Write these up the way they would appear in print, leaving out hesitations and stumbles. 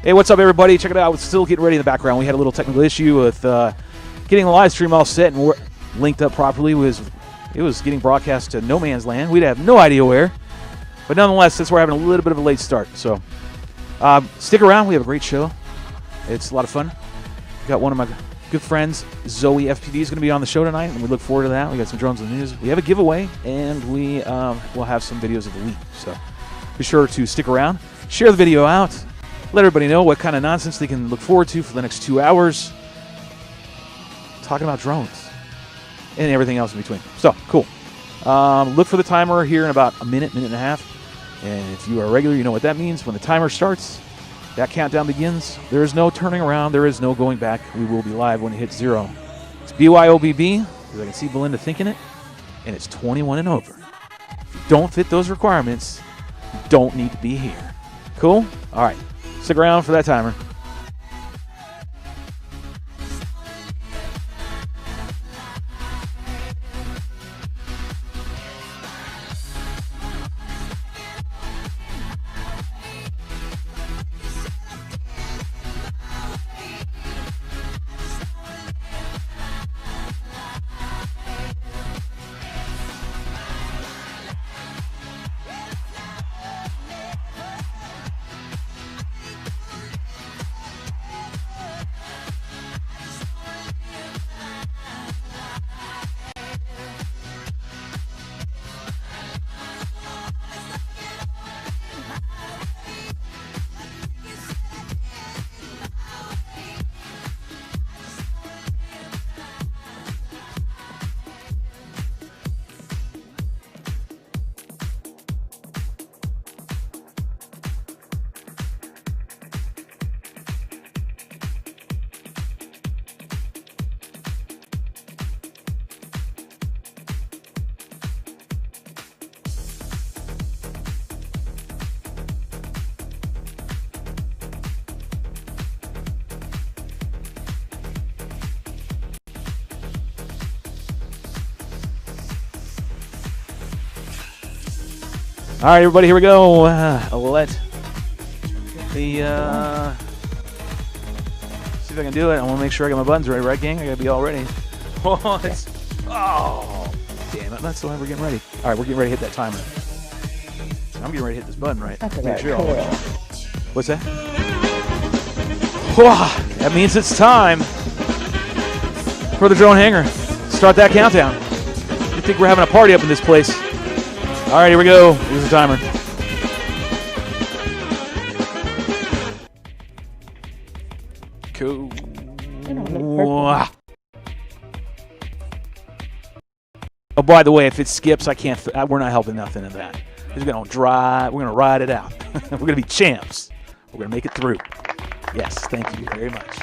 Hey, what's up, everybody? Check it out. We're still getting ready in the background. We had a little technical issue with getting the live stream all set and linked up properly. It was getting broadcast to no man's land. We'd have no idea where. But nonetheless, since we're having a little bit of a late start. So stick around. We have a great show. It's a lot of fun. Got one of my good friends, Zoe FPV, is going to be on the show tonight, and we look forward to that. We got some drones in the news. We have a giveaway, and we will have some videos of the week. So be sure to stick around. Share the video out. Let everybody know what kind of nonsense they can look forward to for the next 2 hours. Talking about drones and everything else in between. So, cool. Look for the timer here in about a minute and a half. And if you are a regular, you know what that means. When the timer starts, that countdown begins. There is no turning around. There is no going back. We will be live when it hits 0. It's BYOB, because I can see Belinda thinking it, and it's 21 and over. If you don't fit those requirements, you don't need to be here. Cool? All right. Stick around for that timer. All right, everybody, here we go. Let the see if I can do it. I want to make sure I got my buttons ready, right, gang? I gotta be all ready. Oh, damn it! That's the way we're getting ready. All right, we're getting ready to hit that timer. I'm getting ready to hit this button, right? Sure. What's that? That means it's time for the Drone Hangar. Start that countdown. You think we're having a party up in this place? All right, here we go. Here's the timer. Cool. Oh, by the way, if it skips, I can't. We're not helping nothing in that. We're gonna drive. We're gonna ride it out. We're gonna be champs. We're gonna make it through. Yes, thank you very much.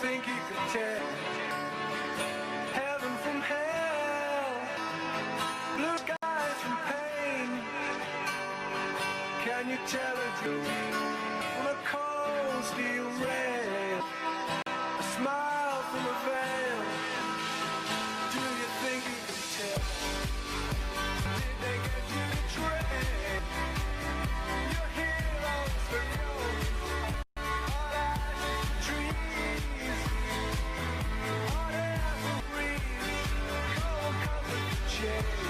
think you could tell heaven from hell, blue skies from pain? Can you tell a dream from a cold steel rail, a smile from a veil? Do you think you can tell? Did they get you to trade your heroes for gold? Hot ashes for trees, hot air for breeze, cold colors for change.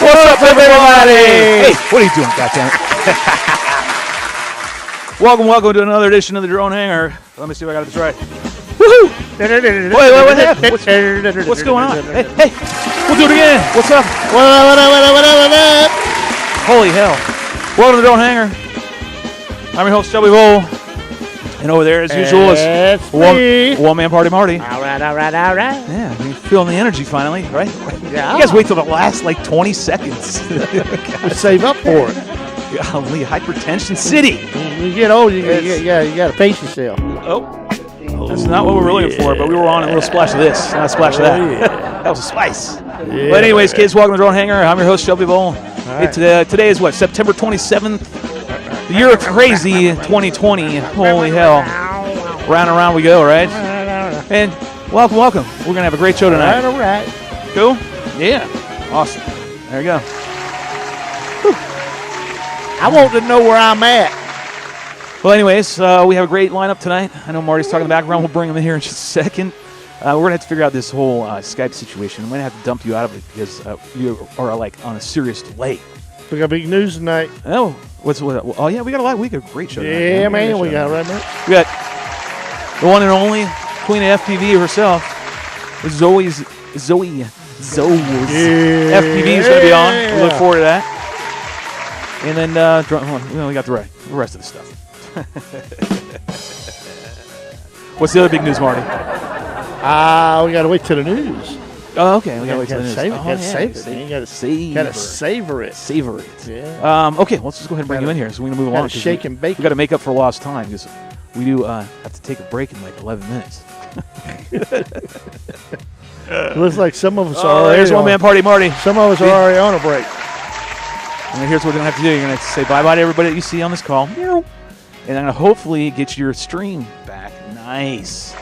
What's up, everybody? Hey, what are you doing, goddammit? welcome to another edition of the Drone Hangar. Let me see if I got this right. Woohoo! Wait, what happened? What's going on? Hey, we'll do it again. What's up? What up? Holy hell. Welcome to the Drone Hangar. I'm your host, Shelby Vole. And over there, as usual, is one man party Marty. All right. Yeah, you're feeling the energy finally, right? Yeah. You guys wait till the last, 20 seconds. We save up for it. Golly, hypertension city. You get old, you got to pace yourself. Oh, that's not what we were looking for, but we were on a little splash of this, not a splash of that. Yeah. That was a spice. Yeah. But anyways, kids, welcome to the Drone Hangar. I'm your host, Shelby Vole. Hey, Right. today is what, September 27th? The year of crazy 2020. Holy hell. Round and round we go, right? And welcome. We're going to have a great show tonight. All right. Cool? Yeah. Awesome. There you go. I want to know where I'm at. Well, anyways, we have a great lineup tonight. I know Marty's talking in the background. We'll bring him in here in just a second. We're going to have to figure out this whole Skype situation. I'm going to have to dump you out of it because you are on a serious delay. We got big news tonight. Oh, oh yeah, we got a great show tonight. Yeah, man. We got right now. We got the one and only Queen of FPV herself, Zoe FPV is going to be on. We look forward to that. And then we got the rest of the stuff. What's the other big news, Marty? We got to wait till the news. Oh, okay. We got to wait till the news. Save it. Oh, Gotta yeah. save it. You gotta savor it. Savor it. Yeah. Okay, let's just go ahead and bring you in here so we can move along. Shake and bake. We got to make up for lost time because we do have to take a break in like 11 minutes. It looks like some of us are already. There's one man party, Marty. Some of us are already on a break. And here's what we're going to have to do. You're going to have to say bye-bye to everybody that you see on this call. And I'm going to hopefully get your stream back. Nice.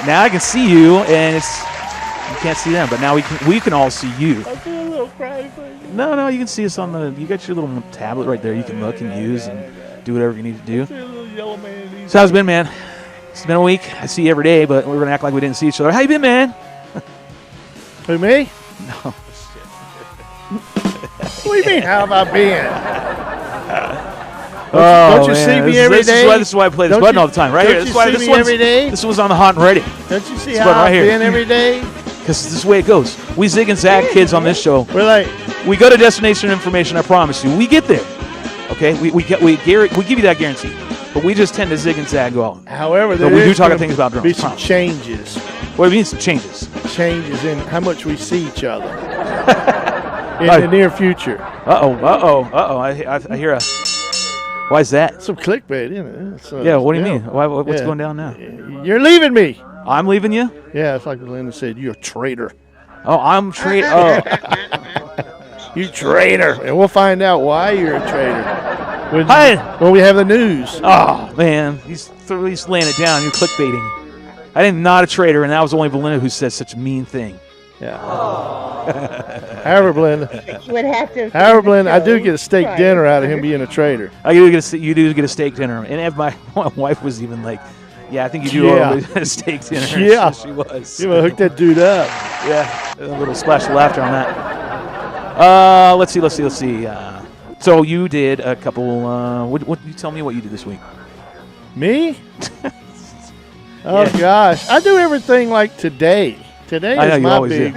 Now I can see you, and you can't see them, but now we can all see you. I feel a little crazy. No, you can see us on you got your little tablet right there you can look and use and do whatever you need to do. So how's it been, man? It's been a week. I see you every day, but we're going to act like we didn't see each other. How you been, man? Who, me? No. What do you mean, how have I been? Don't you see me every day? This is why I play this button all the time, right here. Don't you see me every day? This one's on the hot and ready. Don't you see how I've been every day? Because this is the way it goes. We zig and zag kids on this show. We're like, we go to destination information, I promise you. We get there. Okay? We give you that guarantee. But we just tend to zig and zag go out. However, but we do talk things about drones. Be some changes. What do you mean some changes? Changes in how much we see each other in the near future. I hear a. Why is that? Some clickbait, isn't it? Yeah. What do you mean? What's going down now? You're leaving me. I'm leaving you? Yeah, it's like Linda said. You're a traitor. Oh, I'm traitor. Oh. You traitor. And we'll find out why you're a traitor when we have the news. Oh, man. He's laying it down. You're clickbaiting. I am not a traitor, and that was only Belinda who said such a mean thing. Yeah. However, Belinda, I do get a steak dinner out of him being a traitor. You do get a steak dinner. And my wife was even like, yeah, I think you do owe a steak dinner. Yeah. So she was. You hook that dude up. Yeah. A little splash of laughter on that. Let's see. So you did a couple. What you tell me what you did this week? Me? Gosh, I do everything like today. Today is my big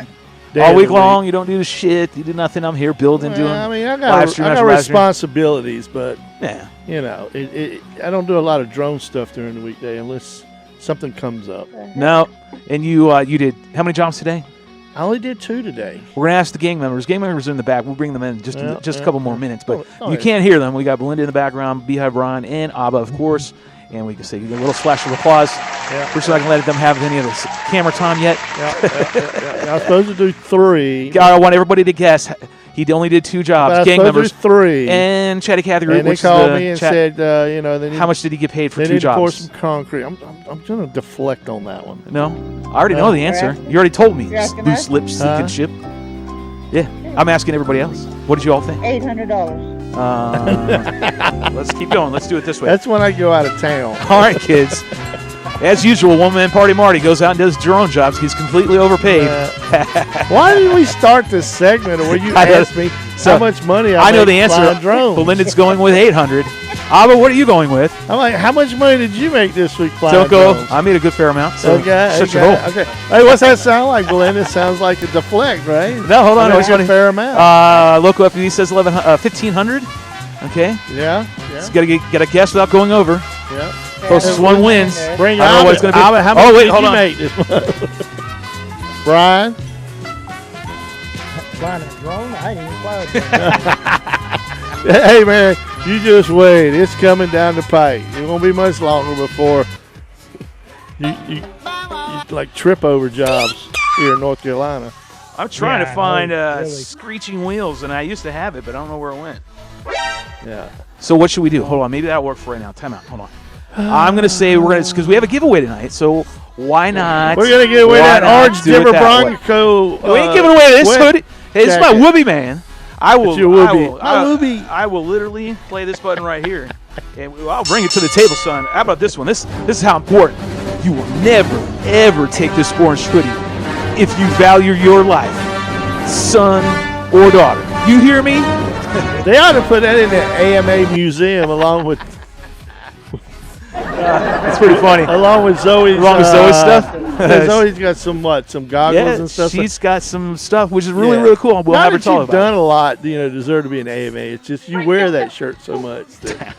day. All week long, you don't do shit. You do nothing. I'm here building, doing. I mean, I got responsibilities, but yeah, I don't do a lot of drone stuff during the weekday unless something comes up. No, and you did how many jobs today? I only did 2 today. We're going to ask the gang members. Gang members are in the back. We'll bring them in just a couple more minutes. But you can't hear them. We got Belinda in the background, Beehive Ron, and Abba, of course. And we can say a little splash of applause. Yeah. We're just not going to let them have any of this camera time yet. Yeah. I was supposed to do 3. I want everybody to guess. He only did 2 jobs. Gang members. 3. And Chatty Cathy Group. And they called me and said, how much did he get paid for 2 jobs? They need to pour some concrete. I'm going to deflect on that one. No. I already know the answer. You already told me. Loose lips, sinking ship. Yeah. I'm asking everybody else. What did you all think? $800. Let's keep going. Let's do it this way. That's when I go out of town. All right, kids. As usual, one man party Marty goes out and does drone jobs. He's completely overpaid. Why did we start this segment where you asked me how much money I know the answer. Drones? Belinda's going with 800. Abba, what are you going with? I'm like, how much money did you make this week flying Don't go. drones? I made a good fair amount. So okay. Hey, what's that sound like, Belinda? It sounds like a deflect, right? No, hold on. It's a fair amount. Local FPV says 1,500. Okay. Yeah. So gotta guess without going over. Yeah. Closest one wins. Bring it I don't know what it's gonna be. How much did hold you on. make this month? Brian? Flying a drone? I ain't even flying a drone. Hey, man, you just wait. It's coming down the pipe. It won't be much longer before you like trip over jobs here in North Carolina. I'm trying to find screeching wheels, and I used to have it, but I don't know where it went. Yeah. So what should we do? Hold on. Maybe that'll work for right now. Time out. Hold on. I'm going to say because we have a giveaway tonight, so why not? We're going to give away that orange Denver Bronco. We ain't giving away this hoodie. Hey, this is my Whoopie, man. I will literally play this button right here, and I'll bring it to the table, son. How about this one? This is how important. You will never, ever take this orange hoodie if you value your life, son or daughter. You hear me? They ought to put that in the AMA museum along with It's pretty funny. Zoe's Zoe's stuff. Yeah, Zoe's got some goggles and stuff. She's got some stuff which is really cool. We'll have her talk you've about done a lot, deserve to be an AMA. It's just you wear that shirt so much that,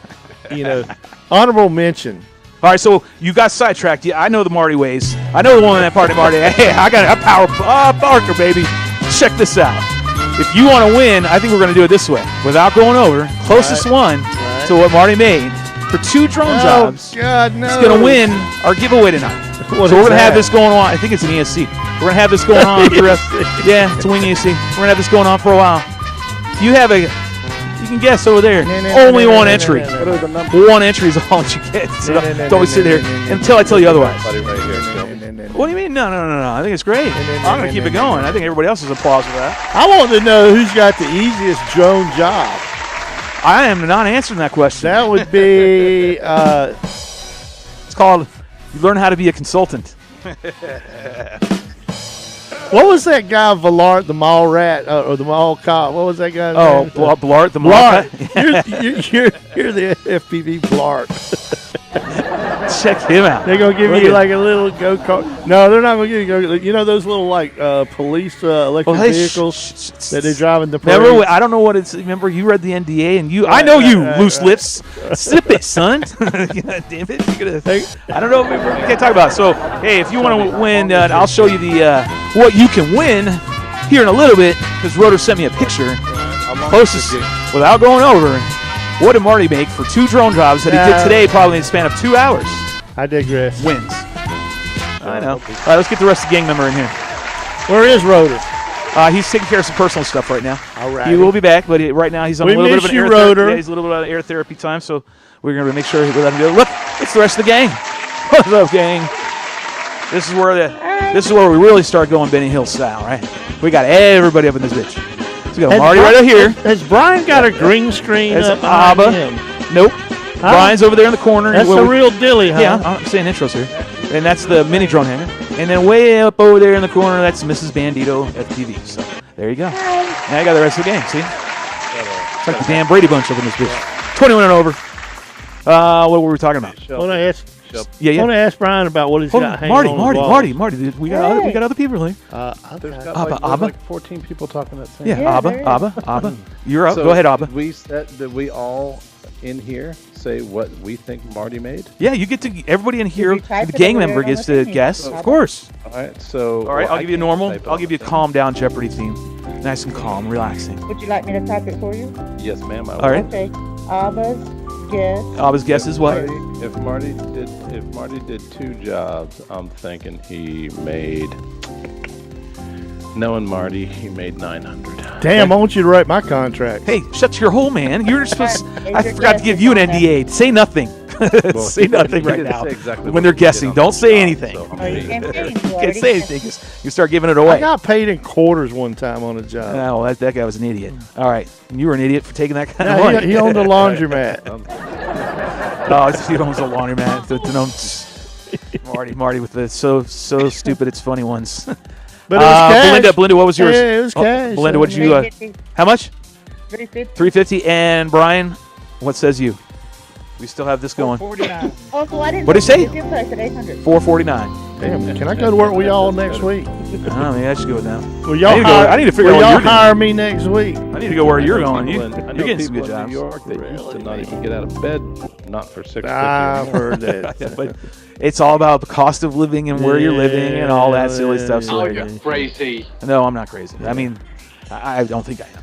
honorable mention. All right, so you got sidetracked. Yeah, I know the Marty ways. I know the one in that party, Marty. Hey, I got a power Barker, baby. Check this out. If you want to win, I think we're going to do it this way. Without going over, closest one to what Marty made for 2 drone jobs. God, no. It's going to win our giveaway tonight. So we're going to have this going on. I think it's an ESC. We're going to have this going on for it's a wing ESC. We're going to have this going on for a while. If you have you can guess over there. Only one entry. One entry is all that you get. So don't sit there until I tell you otherwise. What do you mean? No. I think it's great. I'm going to keep it going. I think everybody else is applause for that. I want to know who's got the easiest drone job. I am not answering that question. That would be. It's called you learn how to be a consultant. What was that guy, Villard, the mall rat, or the mall cop? What was that guy's name? Blart, the mall rat. You're the FPV Blart. Check him out. They're going to give you like a little go-kart. No, they're not going to give you go-kart. You know those little like police electric vehicles that they drive in the parade? Remember, I don't know what it's. Remember, you read the NDA and I know you, loose lips. Sip it, son. God damn it. I don't know. We can't talk about it. So, hey, if you want to win, I'll show you the what you can win here in a little bit because Rotor sent me a picture. Closest, without going over, what did Marty make for 2 drone jobs that he did today, probably in the span of 2 hours? I digress. Wins. I know. All right, let's get the rest of the gang member in here. Where is Rotor? He's taking care of some personal stuff right now. All right. He will be back, but right now he's on a little bit of an air therapy. Yeah, he's a little bit of air therapy time, so we're going to make sure we let him go. Look, it's the rest of the gang. What's up, gang? This is where we really start going Benny Hill style, right? We got everybody up in this bitch. So we got Marty right over here. Has Brian got a green screen That's up Abba. him? Nope. Brian's over there in the corner. That's the real dilly, huh? Yeah, I'm saying intros here. And that's the mini drone hangar. And then way up over there in the corner, that's Mrs. Bandito FPV. So there you go. Now you got the rest of the gang, see? It's like the damn Brady Bunch up in this bitch. 21 and over. What were we talking about? I want to ask Yeah. I want to ask Brian about what he's got hanging on the walls. Marty. We got other people here. There's Abba. like 14 people talking at the same Yeah, time. Abba. You're up. So Go ahead, Abba. We said that we all in here say what we think Marty made. Yeah, you get to everybody in here. you type The it gang over member there on gets the to thing? guess, of course. All right. So. All right, well, I'll I give you can't normal. type I'll give you a anything. calm down Jeopardy theme. Nice and calm, relaxing. Would you like me to type it for you? Yes, ma'am. I All right. Okay. Abba's guess. Abba's guess is what? If Marty did 2 jobs, I'm thinking he made. Knowing Marty, he made 900. Damn, I want you to write my contract. Hey, shut your hole, man. You're supposed. Hey, I your forgot to guess give is you an on that. NDA. Say nothing. Say nothing He right didn't now. say exactly When what they're he did guessing, on don't the say job, anything. so I'm Oh, you being can't say fair. anything. You Can't already say guessed. anything 'cause you start giving it I away. got paid in quarters one time on a job. No, that guy was an idiot. All right, you were an idiot for taking that kind of Yeah, money. he owned a laundromat. Oh, he owns a laundromat. Marty with the so stupid it's funny ones. But it was cash. Belinda, what was yours? Yeah, it was cash. Belinda, what did you? 350. How much? 350. 350. And Brian, what says you? We still have this going. 49. Oh, so I didn't. What'd he say? Your price at 800. 449. Damn, can I go to work with y'all next week? I don't know. Maybe I should go with them. Will y'all I need to figure out will what y'all you're doing. hire me next week? I need to go where you're going. I You're know getting some people good in New jobs. York that used to not even get out of bed, not for $6.50. I've heard that. Yeah, but it's all about the cost of living and where you're living and all that silly stuff. So yeah. Crazy. no, I'm not crazy. I mean, I don't think I am.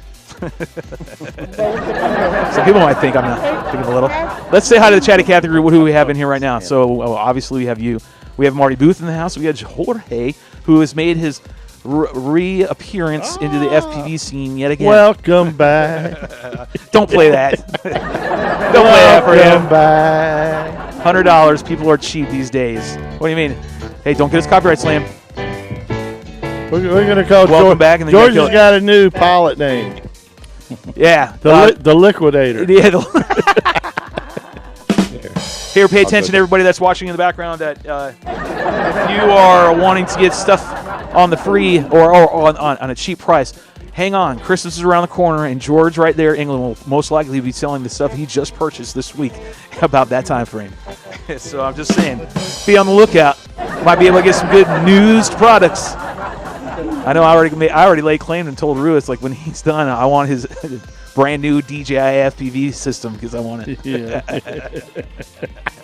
Some people might think I'm not thinking a little. Let's say hi to the chatty Cathy group. Who we have in here right now? So obviously we have you. We have Marty Booth in the house. We got Jorge, who has made his reappearance into the FPV scene yet again. Welcome back. Don't play that. Don't play that for Welcome him. back. $100. People are cheap these days. What do you mean? Hey, don't get us copyright slam. We're going to call Welcome George. back, and then George you has gotta got a new pilot name. Yeah. The Liquidator. Yeah. Here, pay attention, everybody that's watching in the background. That if you are wanting to get stuff on the free or on a cheap price, hang on. Christmas is around the corner, and George right there, England, will most likely be selling the stuff he just purchased this week about that time frame. So I'm just saying, be on the lookout. Might be able to get some good used products. I know I already laid claim and told Ruiz, like, when he's done, I want his brand new DJI FPV system because I want it. Yeah.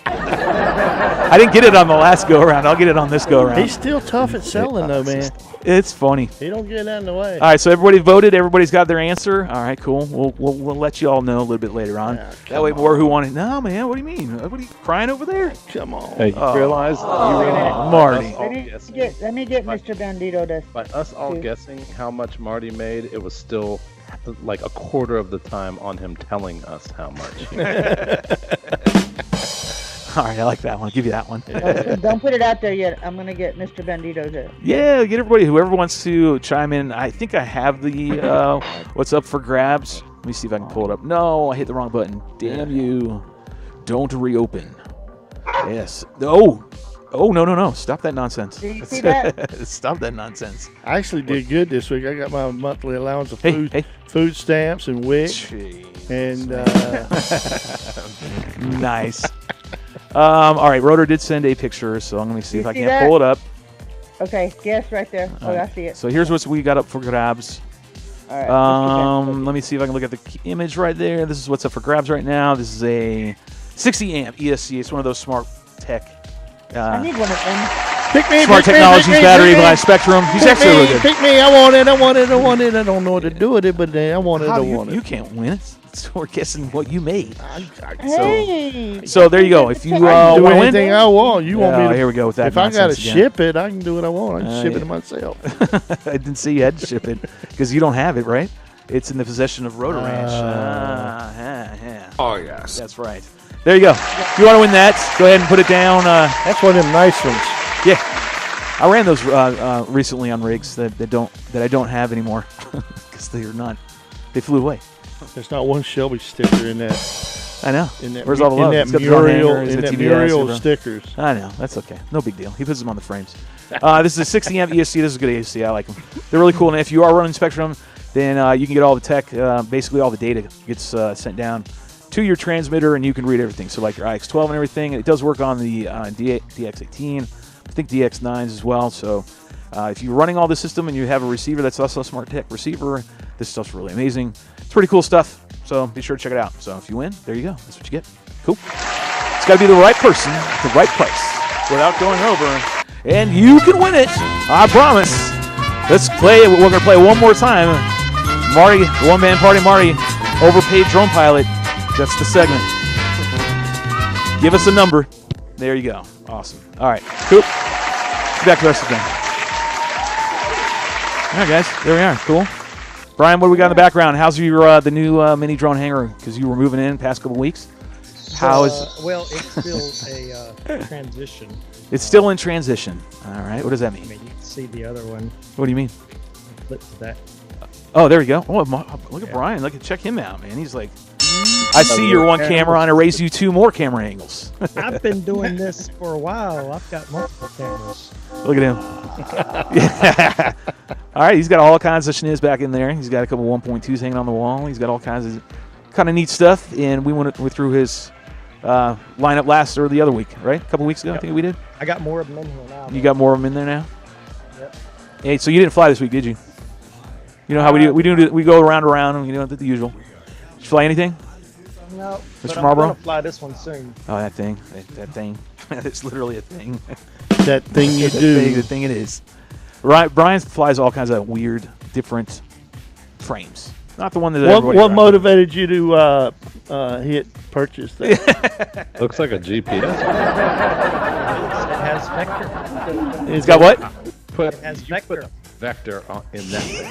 I didn't get it on the last go around. I'll get it on this go around. He's still tough at selling, though, man. It's funny. He don't get out in the way. All right, so everybody voted. Everybody's got their answer. All right, cool. We'll let you all know a little bit later on. Yeah, that way, more who wanted. No, man. What do you mean? What are you crying over there? Come on. Hey, you realize Marty. Let me get Mr. Bandito to. by us all guessing how much Marty made, it was still like a quarter of the time on him telling us how much he made. All right, I like that one. I'll give you that one. Don't put it out there yet. I'm gonna get Mr. Bandito to. Yeah, get everybody, whoever wants to chime in. I think I have the what's up for grabs. Let me see if I can pull it up. No, I hit the wrong button. Damn you. Don't reopen. Yes. Oh, no. Stop that nonsense. Do you see that? Stop that nonsense. I actually did good this week. I got my monthly allowance of Hey. food stamps and WIC. Jeez. And Nice. All right, Rotor did send a picture, so I'm going to see if I see can't that? pull it up. Okay, yes, right there. All Oh, right. I see it. So here's what we got up for grabs. All right. Mr. Bandito. Let me see if I can look at the image right there. This is what's up for grabs right now. This is a 60 amp ESC. It's one of those smart tech. I need one of them. pick me, Smart pick me, Technologies pick me, battery pick me. by Spectrum. He's Pick actually me, really good. pick me. I want it. I want it. I want it. I don't know what to do with it, but I want it. How I you, want you it. can't win it. So we're guessing what you made. Hey. So there you go. If you I can want do to win, anything I want. You want me to? here we go with that. If I got to nonsense again. ship it, I can do what I want. I can ship yeah. it to myself. I didn't see you had to ship it because you don't have it, right? It's in the possession of Rotor Ranch. Yeah. Oh, yes. That's right. There you go. If you want to win that, go ahead and put it down. That's one of them nice ones. Yeah, I ran those recently on rigs that I don't have anymore because they flew away. There's not one Shelby sticker in that. I know. In that, Where's all the love? in It's that got the Drone mural, Hangar, it's in got that TBS, mural bro. stickers. I know. That's okay. No big deal. He puts them on the frames. This is a 60 amp ESC. This is a good ESC. I like them. They're really cool. And if you are running Spectrum, then you can get all the tech. Basically, all the data gets sent down to your transmitter, and you can read everything. So like your IX12 and everything. It does work on the DX18. I think DX9s as well. So if you're running all this system and you have a receiver that's also a smart tech receiver, this stuff's really amazing. It's pretty cool stuff. So be sure to check it out. So if you win, there you go. That's what you get. Cool. It's got to be the right person at the right price without going over. And you can win it. I promise. Let's play. We're going to play one more time. Marty, the one-man party Marty, overpaid drone pilot. That's the segment. Give us a number. There you go. Awesome. All right. Cool. Back to the rest of the game. All right, guys. There we are. Cool. Brian, what do we got in the background? How's your the new mini drone hangar? Because you were moving in the past couple weeks. How is? Well, it's still a transition. It's still in transition. All right. What does that I mean? mean, you can see the other one. What do you mean? Flip to that. Oh, there we go. Oh, look at Brian. Check him out, man. He's like, I see your one camera and I raised you 2 more camera angles. I've been doing this for a while. I've got multiple cameras. Look at him. Yeah. All right, he's got all kinds of schniz back in there. He's got a couple 1.2s hanging on the wall. He's got all kinds of kind of neat stuff. And we went through his lineup last or the other week, right? A couple weeks ago, I think we did. I got more of them in here now. You got more of them in there now? Yep. Hey, so you didn't fly this week, did you? You know how we do? We go around, and you know, the usual. Did you fly anything? No, Mr. but Marlboro? I'm gonna fly this one soon. Oh, that thing. That thing. It's literally a thing. That thing you The do. thing it is. Right, Brian flies all kinds of weird, different frames. Not the one that everybody What drives. motivated you to hit purchase that? Looks like a GPS. It has vector. It's got what? Put It has vector. vector in that thing.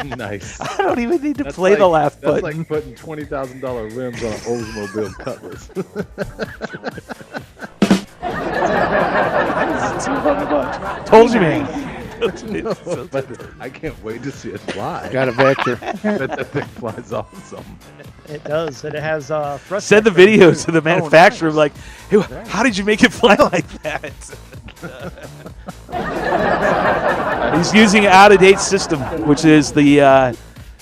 Nice. I don't even need to That's play like, the laugh That's button. like putting $20,000 rims on an Oldsmobile Cutlass. Told you, man. But I can't wait to see it fly. Got a vector. Bet that thing flies awesome. It does. And it has thrust. Send the vector. videos to the manufacturer. Like, hey, how did you make it fly like that? He's using an out-of-date system, which is the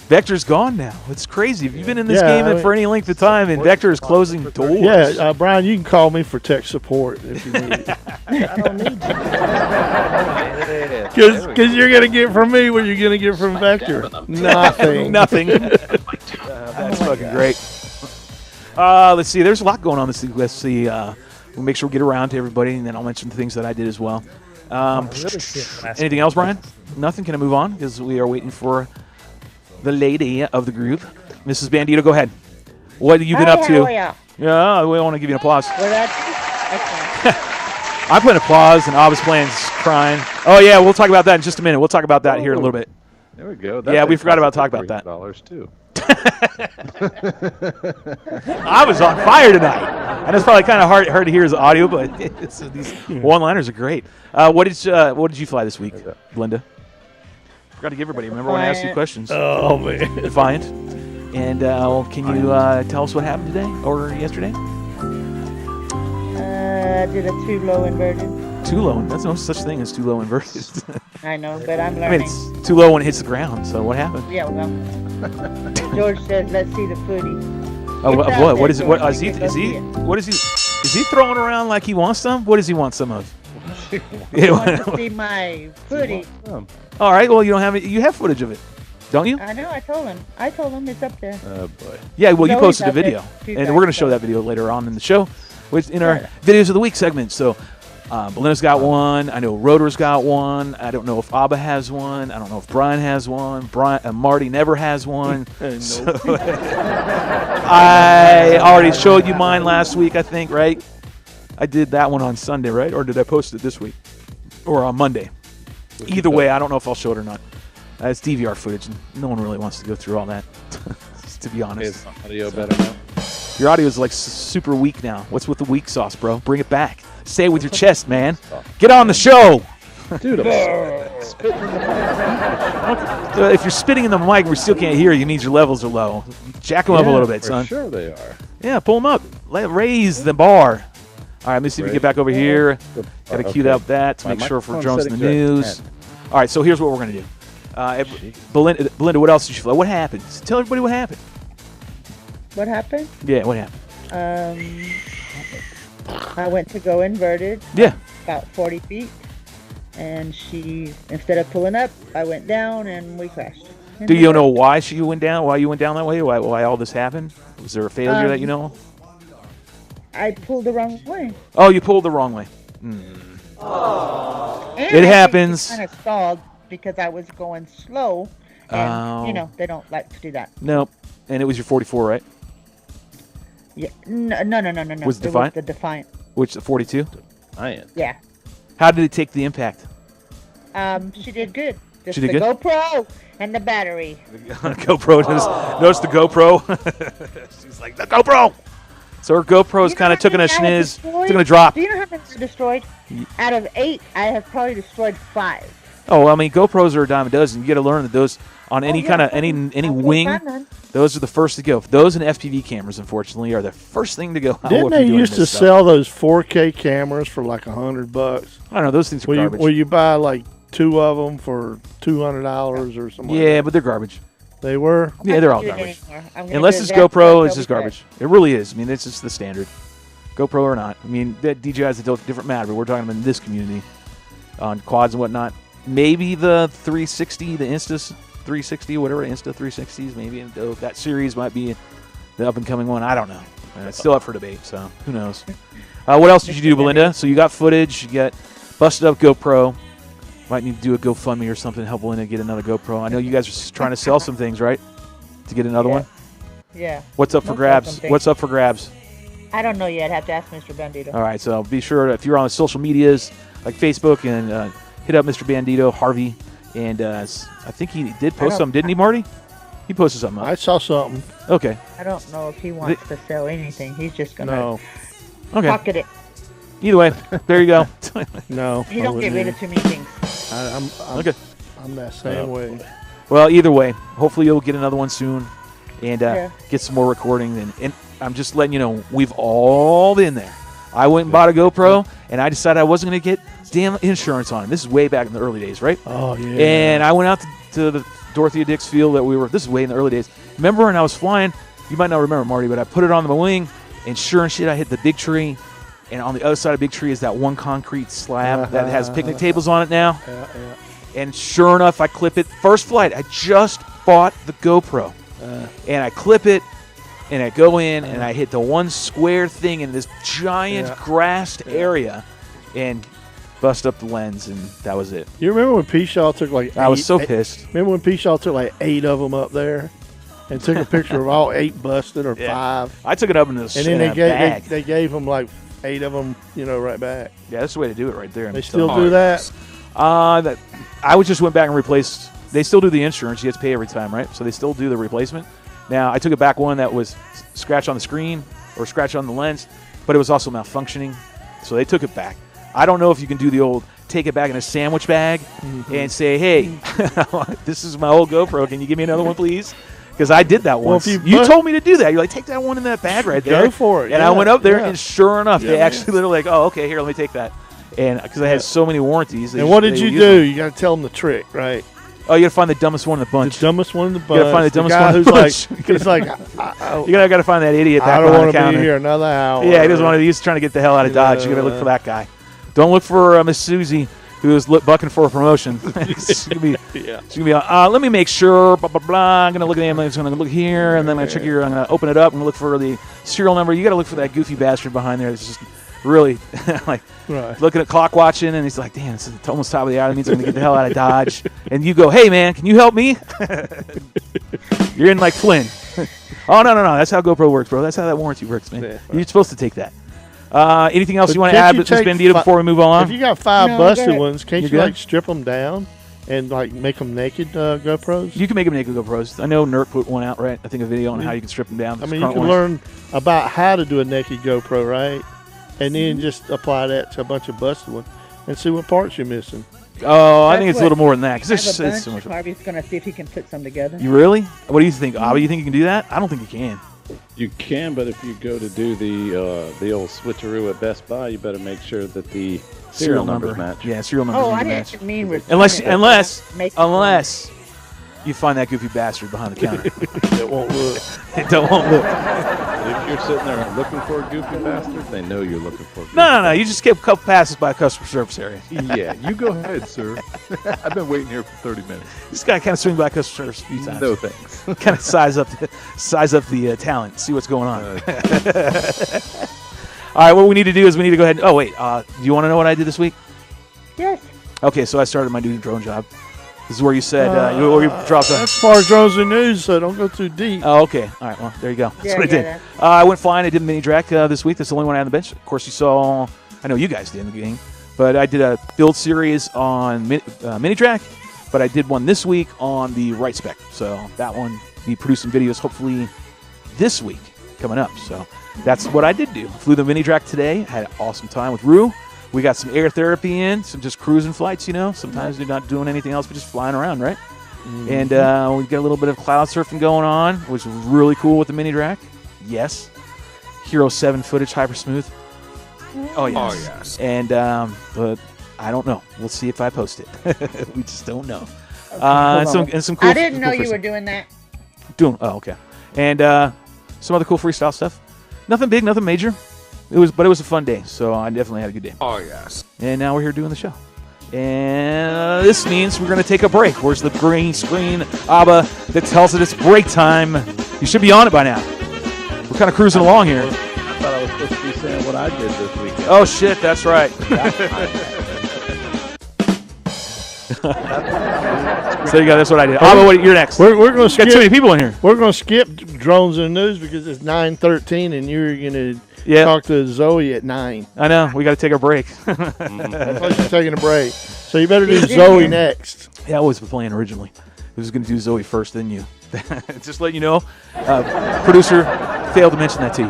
Vector's gone now. It's crazy. If you've been in this game for any length of time, and Vector is closing doors. Yeah, Brian, you can call me for tech support if you need. I don't need to. Because you're going to get from me what you're going to get from Vector. Nothing. Nothing. That's fucking great. Let's see. There's a lot going on this week. Let's see. We'll make sure we get around to everybody, and then I'll mention the things that I did as well. Anything else, Brian? Nothing. Can I move on? Because we are waiting for the lady of the group. Mrs. Bandito, go ahead. What have you been up to? Yeah, we want to give you an applause. I'm playing applause, and Abba's playing crying. Oh, yeah, we'll talk about that in just a minute. We'll talk about that here in a little bit. There we go. Yeah, we forgot about talking about that. $3 too. I was on fire tonight. And it's probably kind of hard to hear his audio, but these one-liners are great. What did you fly this week, Linda? Forgot to give everybody. Remember when I asked you questions? Oh, man. Defiant. And can you tell us what happened today or yesterday? I did a too low inverted. Too low. That's no such thing as too low inverted. I know, but I'm I learning. mean, it's too low when it hits the ground. So what happened? Yeah, well. George says, let's see the footy. Oh, It's out what? there, What is it? What George. is You he? can go Is he? see it. What is he? Is he throwing around like he wants some? What does he want some of? I want to see my footy. All right. Well, you don't have it. You have footage of it, don't you? I know, I told him. it's up there. Oh boy. Yeah. Well, you Zoe's posted a up there video, 2 and we're going to times, show so. that video later on in the show, which in our Sure. videos of the week segment. So, Belinda's got one. I know Rotor's got one. I don't know if Abba has one. I don't know if Brian has one. Marty never has one. So, I already showed you mine last week, I think, right? I did that one on Sunday, right? Or did I post it this week? Or on Monday? Either way, I don't know if I'll show it or not. It's DVR footage, and no one really wants to go through all that, to be honest. Is audio better now? Your audio is like super weak now. What's with the weak sauce, bro? Bring it back. Say it with your chest, man. Get on the show. Dude, I'm spitting in the mic. If you're spitting in the mic and we still can't hear you, it means your levels are low. Jack them up a little bit, for son. Sure they are. Yeah, pull them up. Raise the bar. All right, let me see if we get back over here. Got to cue up that to My make sure for microphone drones in the settings are at news. All right, so here's what we're going to do. Belinda, what else did you fly? What happened? Tell everybody what happened. What happened? Yeah, what happened? I went to go inverted. Yeah. About 40 feet. And instead of pulling up, I went down and we crashed. Do you know why you went down? Why you went down that way? Why all this happened? Was there a failure that you know? I pulled the wrong way. Oh, you pulled the wrong way. And It happens. I kind of stalled because I was going slow. And, they don't like to do that. Nope. And it was your 44, right? Yeah. No. Was it Defiant? The Defiant. Which, the 42? Yeah. How did it take the impact? She did good. Just She did the good? GoPro and the battery. GoPro. Notice the GoPro. She's like, the GoPro! So her GoPro's You know kind of how took a many I have schniz. destroyed? Took a drop. Do you know how many I destroyed? Out of 8, I have probably destroyed 5. Oh, well, I mean, GoPros are a dime a dozen. You got to learn that those on any yeah, kind of fine. any I'll take wing, that then. those are the first to go. Those and FPV cameras, unfortunately, are the first thing to go. Didn't they used to sell those 4K cameras for like $100? I don't know. Those things are garbage. Will you buy like 2 of them for $200 or something? Yeah, but they're garbage. They were. Yeah, they're all I'm not gonna garbage. do it anymore. I'm gonna Unless do it's that GoPro, because it's just over garbage. It really is. I mean, it's just the standard. GoPro or not. I mean, that DJI is a different matter, but we're talking about in this community on quads and whatnot. Maybe the 360, the Insta 360, whatever, Insta 360s, maybe that series might be the up-and-coming one. I don't know. It's still up for debate, so who knows. What else did you do, Belinda? So you got footage, you got busted up GoPro. Might need to do a GoFundMe or something to help Belinda get another GoPro. I know you guys are trying to sell some things, right? To get another one? Yeah. What's up for We'll sell grabs? something. What's up for grabs? I don't know yet. Have to ask Mr. Bandito. All right, so be sure if you're on the social medias like Facebook and hit up Mr. Bandito, Harvey, and I think he did post something, didn't he, Marty? He posted something up. I saw something. Okay. I don't know if he wants to sell anything. He's just gonna No. Okay. pocket it. Either way, there you go. No. You don't get rid of too many things. Okay. I'm that same way. Well, either way, hopefully you'll get another one soon and Yeah. get some more recording. And I'm just letting you know, we've all been there. I went and bought a GoPro, and I decided I wasn't going to get damn insurance on it. This is way back in the early days, right? Oh, yeah. And I went out to the Dorothea Dix field that this is way in the early days. Remember, and I was flying, you might not remember, Marty, but I put it on the wing, and sure and shit, I hit the big tree. And on the other side of the big tree is that one concrete slab that has picnic tables on it now. Yeah. And sure enough, I clip it. First flight, I just bought the GoPro. And I clip it, and I go in, and I hit the one square thing in this giant grassed area and bust up the lens, and that was it. You remember when P-Shaw took like I was so pissed. Remember when P-Shaw took like 8 of them up there and took a picture of all 8 busted or 5? I took it up in this And then bag. they gave them like 8 of them, right back. Yeah, that's the way to do it right there. They still do that? I just went back and replaced. They still do the insurance. You have to pay every time, right? So they still do the replacement. Now, I took it back one that was scratch on the screen or scratch on the lens, but it was also malfunctioning. So they took it back. I don't know if you can do the old take it back in a sandwich bag and say, hey, this is my old GoPro. Can you give me another one, please? Because I did that once. You told me to do that. You're like, take that one in that bag right there. Go for it. And I went up there, and sure enough, they actually literally like, oh, okay, here, let me take that. And because I had so many warranties. And what did you do? You got to tell them the trick, right? Oh, you got to find the dumbest one in the bunch. The dumbest one in the bunch. You got to find the dumbest one in the bunch. He's like, you got to find that idiot back I don't behind want the to counter. be here another hour. Yeah, he doesn't want to. He's trying to get the hell out of Dodge. You got to look for that guy. Don't look for Miss Susie, who is bucking for a promotion. She's gonna be. Let me make sure. Blah blah blah. I'm gonna look at the ambulance. I'm gonna look here, and then I'm gonna check your. I'm gonna open it up. I'm gonna look for the serial number. You got to look for that goofy bastard behind there. It's just really like looking at clock watching, and he's like, "Damn, it's almost top of the hour. That means I'm gonna get the hell out of Dodge." And you go, "Hey man, can you help me?" You're in like Flynn. Oh no. That's how GoPro works, bro. That's how that warranty works, man. Yeah, You're supposed to take that. Anything else But you want to can't add you with this take Bandito before we move on? If you got 5 busted ones, can't You you good? like strip them down and like make them naked GoPros? You can make them naked GoPros. I know Nurk put one out, right? I think a video on how you can strip them down. I mean, you can learn about how to do a naked GoPro, right? And then just apply that to a bunch of busted ones and see what parts you're missing. Oh, I think it's a little more than that. Because I it's so much. Harvey's going to see if he can put some together. You really? What do you think, Abba? You think you can do that? I don't think you can. You can, but if you go to do the old switcheroo at Best Buy, you better make sure that the serial numbers match. Yeah, serial numbers Oh, I need to match. didn't mean return Unless it. you find that goofy bastard behind the counter. It won't look. It won't look. If you're sitting there looking for a goofy bastard, they know you're looking for a goofy No. You just get a couple passes by a customer service area. Yeah, you go ahead, sir. I've been waiting here for 30 minutes. Just got to kind of swing by customer service a few times. No thanks. Kind of size up the talent, see what's going on. All right, what we need to do is we need to go ahead. Oh wait, do you want to know what I did this week? Yes. Okay, so I started my new drone job. This is where you said where you dropped a. That's far as drones and news, so don't go too deep. Oh, okay. All right. Well, there you go. That's Yeah, what I did. yeah, I went flying. I did a mini track this week. That's the only one I had on the bench. Of course, you saw. I know you guys did in the game, but I did a build series on mini track. But I did one this week on the right spec. So that one, be producing videos hopefully this week coming up. So that's what I did do. Flew the mini track today. Had an awesome time with Rue. We got some air therapy in, some just cruising flights, Sometimes you're not doing anything else but just flying around, right? Mm-hmm. And we got a little bit of cloud surfing going on, which was really cool with the mini track. Yes. Hero 7 footage, hyper smooth. Oh, yes. Oh, yes. And, but I don't know. We'll see if I post it. We just don't know. And some cool. I didn't know cool you were doing that. Oh, okay. And some other cool freestyle stuff. Nothing big, nothing major. But it was a fun day, so I definitely had a good day. Oh, yes. And now we're here doing the show. And this means we're going to take a break. Where's the green screen, Abba, that tells it it's break time? You should be on it by now. We're kind of cruising along here. I thought I was supposed to be saying what I did this weekend. Oh, shit, that's right. So you go, that's what I did. Abba, you're next. We're going to Got skip. too many people in here. We're going to skip drones and news because it's 9:13, and you're going to Yeah. talk to Zoe at 9. I know. We got to take a break. Plus you're taking a break, so you better do Zoe next. Yeah, I was the plan originally. I was going to do Zoe first, then you. Just let you know. Producer failed to mention that to you.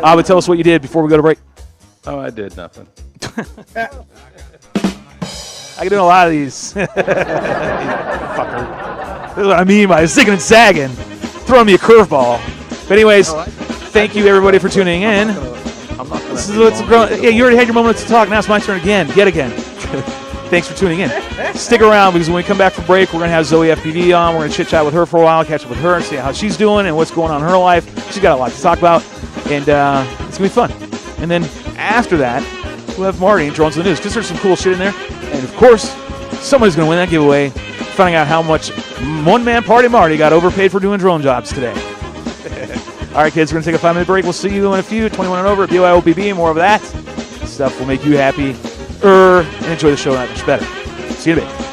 Abba, tell us what you did before we go to break. Oh, I did nothing. I can do a lot of these. Fucker. This is what I mean by zigging and zagging. Throwing me a curveball. But anyways, thank you everybody for tuning in. I'm not gonna. This is what's growing. Yeah, you already had your moment to talk. Now it's my turn again, yet again. Thanks for tuning in. Stick around because when we come back from break, we're going to have Zoe FPV on. We're going to chit-chat with her for a while, catch up with her and see how she's doing and what's going on in her life. She's got a lot to talk about, and it's going to be fun. And then after that, we'll have Marty and Drones in the News because there's some cool shit in there. And, of course, somebody's going to win that giveaway, finding out how much one-man party Marty got overpaid for doing drone jobs today. All right, kids, we're going to take a 5-minute break. We'll see you in a few, 21 and over at BYOB. More of that stuff will make you happy and enjoy the show that much better. See you in a bit.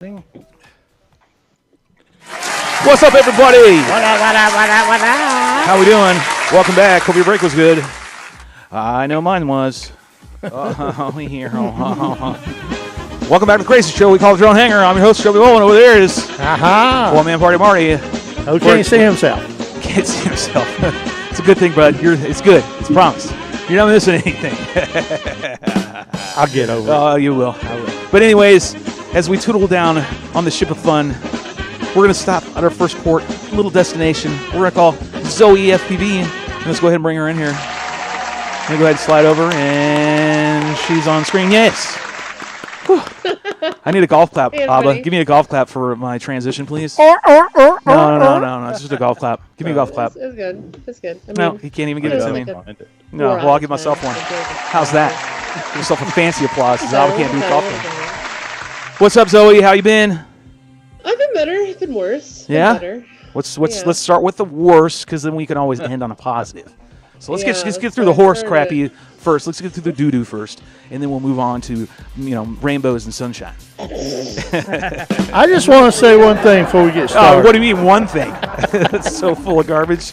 What's up, everybody? What up? How we doing? Welcome back. Hope your break was good. I know mine was. Here. Welcome back to the Crazy Show. We call it Drone Hangar. I'm your host, Shelby Bowen. Over there is one-man party Marty. Who can't see himself. Can't see himself. It's a good thing, bud. It's good. It's a promise. You're not missing anything. I'll get over it. Oh, you will. But anyways, as we tootle down on the ship of fun, we're going to stop at our first port, little destination. We're going to call Zoe FPV. Let's go ahead and bring her in here. I'm going to go ahead and slide over, and she's on screen. Yes. Whew. I need a golf clap, Abba. Give me a golf clap for my transition, please. No. It's just a golf clap. Give me a golf clap. It's good. It's good. I mean, No, he can't even give it to me. No, 4 well, I'll out give of myself 10. one. I'm joking. How's that? Give yourself a fancy applause. Because I can't do golf clap. I've What's up, Zoe? How you been? been better. I've been worse. Been Yeah? better. Let's start with the worst, because then we can always end on a positive. So let's Yeah, get through the horse crappy first. Let's get through the doo-doo first, and then we'll move on to rainbows and sunshine. I just want to say one thing before we get started. Oh, what do you mean one thing? It's so full of garbage.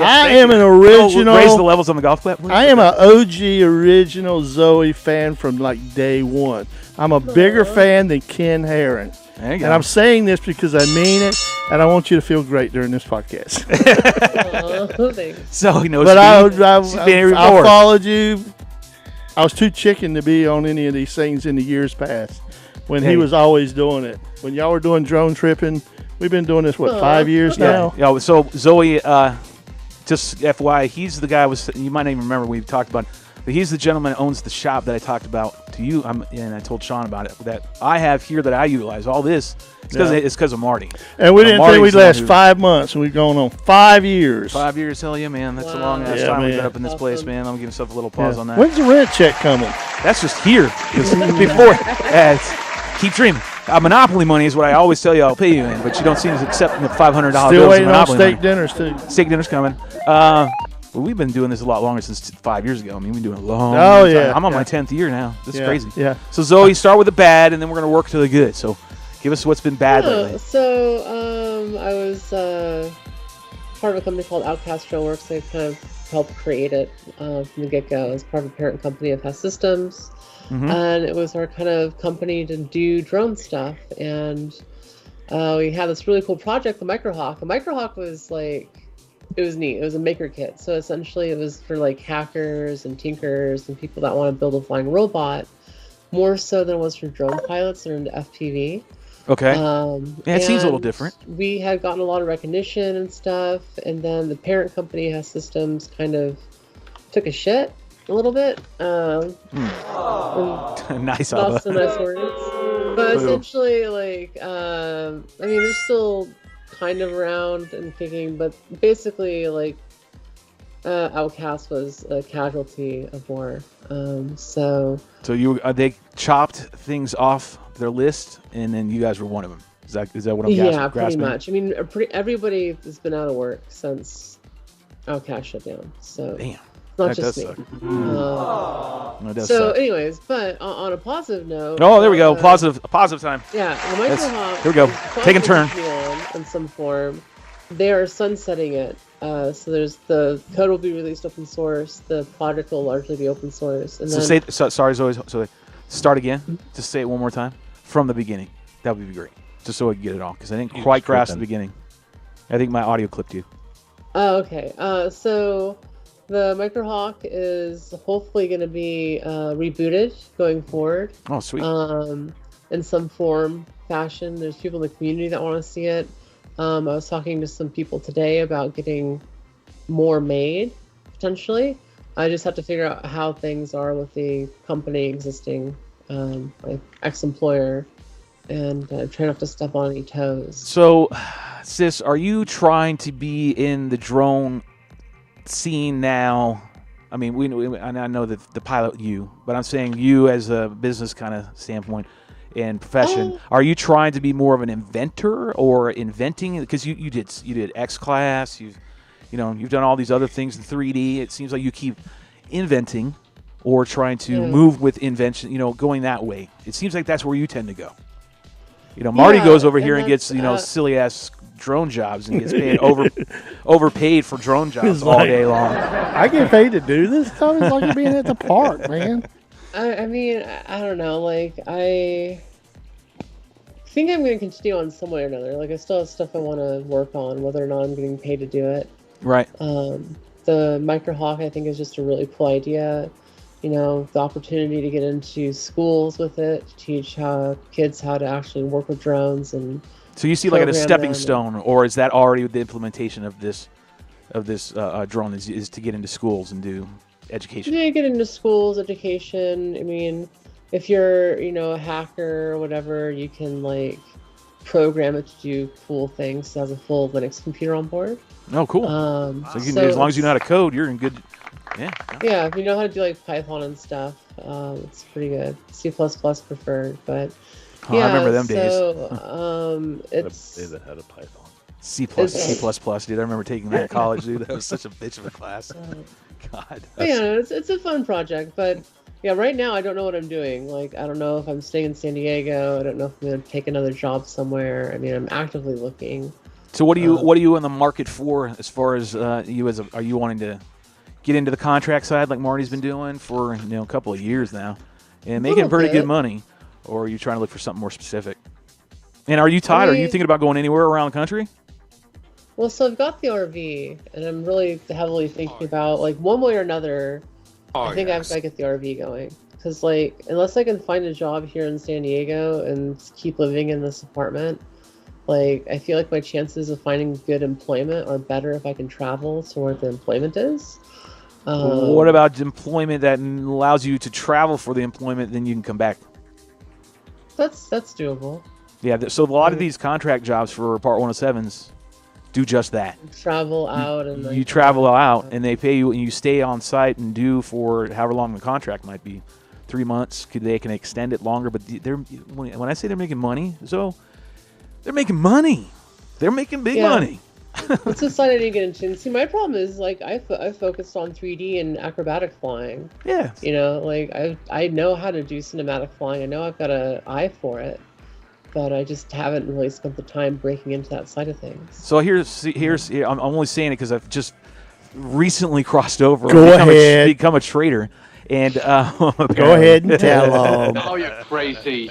I am an Raise the original. levels on the golf clap, please. I am an OG original Zoe fan from like day one. I'm a bigger fan than Ken Herron. There you go. And I'm saying this because I mean it, and I want you to feel great during this podcast. Oh, thanks. Zoe knows. But I very bored. followed you. I was too chicken to be on any of these things in the years past when Hey. he was always doing it. When y'all were doing drone tripping, we've been doing this, 5 years now? Yeah. So Zoe, just FYI, he's the guy. You might not even remember we've talked about. But he's the gentleman that owns the shop that I talked about to you, and I told Sean about it, that I have here that I utilize. All this it's because of Marty. And we didn't think Marty's we'd the one last who- 5 months, and we've gone on 5 years. 5 years, hell yeah, man. That's a long ass Yeah, time we've man. been up in this place, Awesome. man. I'm giving myself a little pause on that. When's the rent check coming? That's just here. 'Cause before, keep dreaming. Monopoly money is what I always tell you I'll pay you in, but you don't seem to accept the $500 Still bills of waiting on Monopoly steak money. dinners, too. Steak dinner's coming. Well, we've been doing this a lot longer since 5 years ago. I mean, we've been doing it a long Oh, time. yeah, I'm on yeah. my 10th year now. This is Yeah, crazy. yeah. So, Zoe, start with the bad, and then we're going to work to the good. So, give us what's been bad lately. So, I was part of a company called Outcast Drone Works. I kind of helped create it from the get-go. As part of a parent company of Hess Systems. Mhm. And it was our kind of company to do drone stuff. And we had this really cool project, the Microhawk. The Microhawk was like, it was neat. It was a maker kit. So essentially it was for like hackers and tinkers and people that want to build a flying robot, more so than it was for drone pilots that are into FPV. Okay. Yeah, it seems a little and different. We had gotten a lot of recognition and stuff. And then the parent company, Hess Systems, kind of took a shit a little bit. Nice, Lost Abba. some nice words. But essentially, like, I mean, they're still kind of around and kicking, but basically, like, Outcast was a casualty of war. So They chopped things off their list, and then you guys were one of them. Is that what I'm yeah, grasping? pretty much. I mean, everybody has been out of work since Outcast shut down. So Damn. not That just does me. suck. Uh, That does so, suck. anyways, but on a positive note. Oh, there we go. Positive time. Yeah, the Microhawk. Here we go. is Taking turn. probably on in some form. They are sunsetting it. So there's the code will be released open source. The project will largely be open source. And So then, sorry, Zoe. So start again. Just say it one more time from the beginning. That would be great. Just so I can get it all, because I didn't quite grasp the beginning. I think my audio clipped you. Oh, okay. So the Microhawk is hopefully going to be rebooted going forward. Oh, sweet. In some form, fashion. There's people in the community that want to see it. I was talking to some people today about getting more made, potentially. I just have to figure out how things are with the company existing, my ex-employer, and try not to step on any toes. So, sis, are you trying to be in the drone scene now? I mean, I know that the pilot you, but I'm saying you as a business kind of standpoint and profession. Are you trying to be more of an inventor or inventing? Because you did X Class, you've done all these other things in 3D. It seems like you keep inventing or trying to move with invention. Going that way. It seems like that's where you tend to go. Marty Yeah, goes over here and that's, gets silly ass drone jobs and gets paid overpaid for drone jobs It's all like- day long. I get paid to do this stuff. It's like you're being at the park, man. I mean, I don't know. Like, I think I'm going to continue on some way or another. Like, I still have stuff I want to work on, whether or not I'm getting paid to do it. Right. The Microhawk, I think, is just a really cool idea. The opportunity to get into schools with it, to teach kids how to actually work with drones and. So you see like a program stepping them. stone, or is that already the implementation of this drone is to get into schools and do education? Yeah, get into schools, education. I mean, if you're, a hacker or whatever, you can like program it to do cool things. It has a full Linux computer on board. Oh, cool. So you can, as long as you know how to code, you're in good. Yeah. Yeah, if you know how to do like Python and stuff, it's pretty good. C++ preferred, but Oh, I remember them days. So it's They that had a Python. C++, dude. I remember taking that in college, dude. That was such a bitch of a class. God. it's a fun project, but yeah, right now I don't know what I'm doing. Like, I don't know if I'm staying in San Diego. I don't know if I'm going to take another job somewhere. I mean, I'm actively looking. So what are you in the market for as far as are you wanting to get into the contract side like Marty's been doing for a couple of years now and making pretty good money, or are you trying to look for something more specific? And are you tied? Are you thinking about going anywhere around the country? Well, so I've got the RV, and I'm really heavily thinking about, like, one way or another, I think I've got to get the RV going. Because, like, unless I can find a job here in San Diego and keep living in this apartment, like, I feel like my chances of finding good employment are better if I can travel to where the employment is. What about employment that allows you to travel for the employment, then you can come back? That's doable. Yeah, so a lot of these contract jobs for Part 107s do just that. Travel out and like, You travel out, and they pay you, and you stay on site and do for however long the contract might be, 3 months. They can extend it longer, but when I say they're making money, so they're making money. They're making big money. It's a side I didn't get into. And see, my problem is like I focused on 3D and acrobatic flying. Yeah. Like I know how to do cinematic flying. I know I've got an eye for it, but I just haven't really spent the time breaking into that side of things. So here's I'm only saying it because I've just recently crossed over. Go ahead. Become a trader, and Go ahead and tell them. Oh, you're crazy.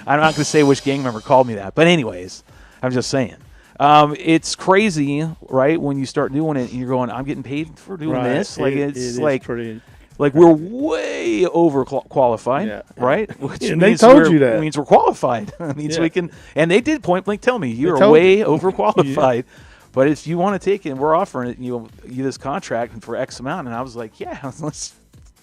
I'm not going to say which gang member called me that, but anyways, I'm just saying. It's crazy, right? When you start doing it, and you're going, I'm getting paid for doing this. Like it it's is like pretty. Like we're way overqualified, right? Which and they told you that. It means we're qualified. It means we can. And they did point blank tell me you're told way you. overqualified. But if you want to take it, and we're offering it, you this contract for X amount, and I was like, yeah, let's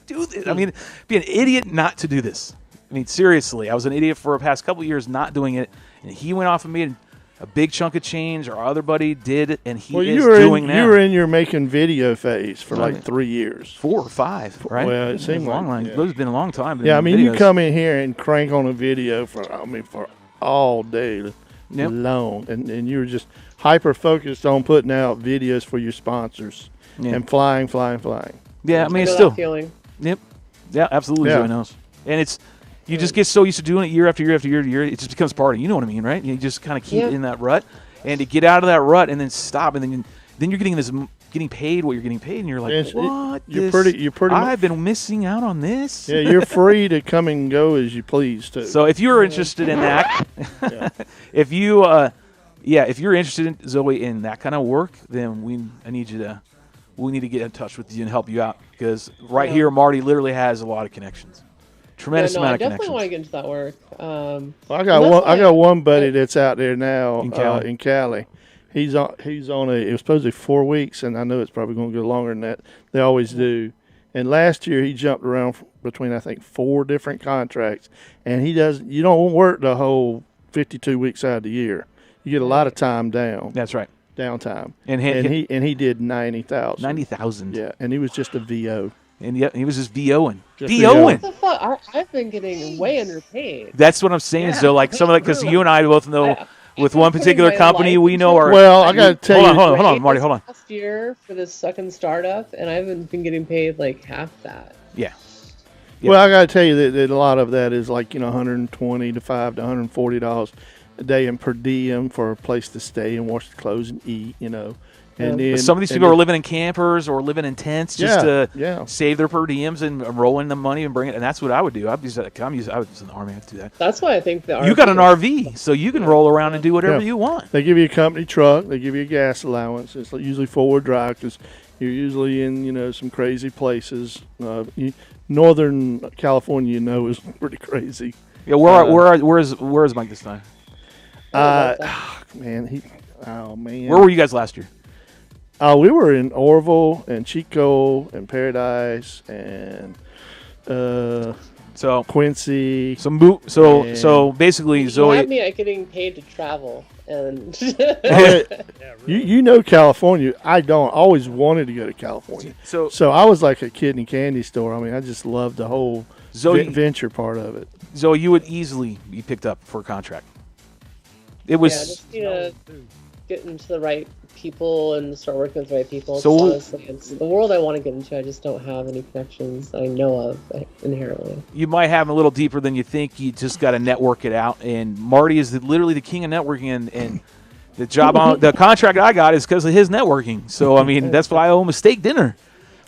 do this. I mean, be an idiot not to do this. I mean, seriously, I was an idiot for the past couple of years not doing it, and he went off and made a big chunk of change. Our other buddy did, and he is doing now. You were in your making video phase for like 3 years. 4 or 5, right? Well, it seemed long. like, It's been a long time. Yeah, I mean, you videos. come in here and crank on a video for all day long, and you were just hyper focused on putting out videos for your sponsors and flying. Yeah, I mean, it's know still. that feeling. Yep. Yeah, absolutely. Joey knows. And it's you just get so used to doing it year after year after year to year, it just becomes part of you know what I mean, right? You just kind of keep in that rut, and to get out of that rut and then stop, and then you're getting paid what you're getting paid, and you're like, what? You're pretty. I've been missing out on this. Yeah, you're free to come and go as you please too. So if you're interested in that, if you're interested in Zoe in that kind of work, then we need to get in touch with you and help you out, because here Marty literally has a lot of connections. Tremendous amount of connections. I definitely want to get into that work. I got one buddy that's out there now in Cali. He's on it was supposed to be 4 weeks, and I know it's probably going to go longer than that. They always do. And last year he jumped around between I think 4 different contracts, and you don't work the whole 52 weeks out of the year. You get a lot of time down. That's right. Downtime. And he did 90,000. 90,000. Yeah, and he was just a VO. And he was just VOing. What the fuck? I've been getting way underpaid. That's what I'm saying. So like some of that, because you and I both know with one particular company, we know our. Well, I got to tell you. Hold on, Marty, hold on. Last year for this second startup, and I haven't been getting paid like half that. Yeah. Well, I got to tell you that a lot of that is like $125 to $140 a day in per diem for a place to stay and wash the clothes and eat, you know. And then, some of these people are living in campers or living in tents just to – save their per diems and roll in the money and bring it. And that's what I would do. I was in the Army. I'd do that. That's why I think the RV You got an RV, so you can roll around and do whatever you want. They give you a company truck. They give you a gas allowance. It's usually 4-wheel drive because you're usually in, you know, some crazy places. Northern California, you know, is pretty crazy. Yeah, where is Mike this time? Man. Where were you guys last year? We were in Orville and Chico and Paradise and Quincy. So basically, Zoe. You had me at getting paid to travel, and you know California. I don't. I always wanted to go to California. So I was like a kid in a candy store. I mean, I just loved the whole venture part of it. Zoe, you would easily be picked up for a contract. It was just get into the right people and start working with the right people. So honestly, it's the world I want to get into. I just don't have any connections that I know of inherently. You might have them a little deeper than you think. You just got to network it out. And Marty is literally the king of networking. And the contract I got is because of his networking. So I mean, that's why I owe him a steak dinner.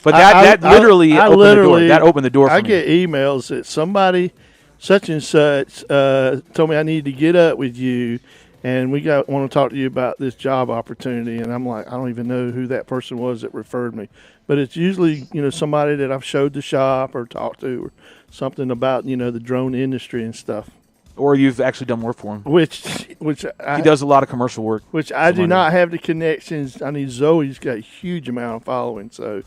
But that literally opened the door. That opened the door for me. I get emails that somebody such and such told me I need to get up with you. And want to talk to you about this job opportunity. And I'm like, I don't even know who that person was that referred me. But it's usually, you know, somebody that I've showed the shop or talked to or something about, you know, the drone industry and stuff. Or you've actually done work for him. Which he does a lot of commercial work. Which I do not have the connections. I mean, Zoe's got a huge amount of following. So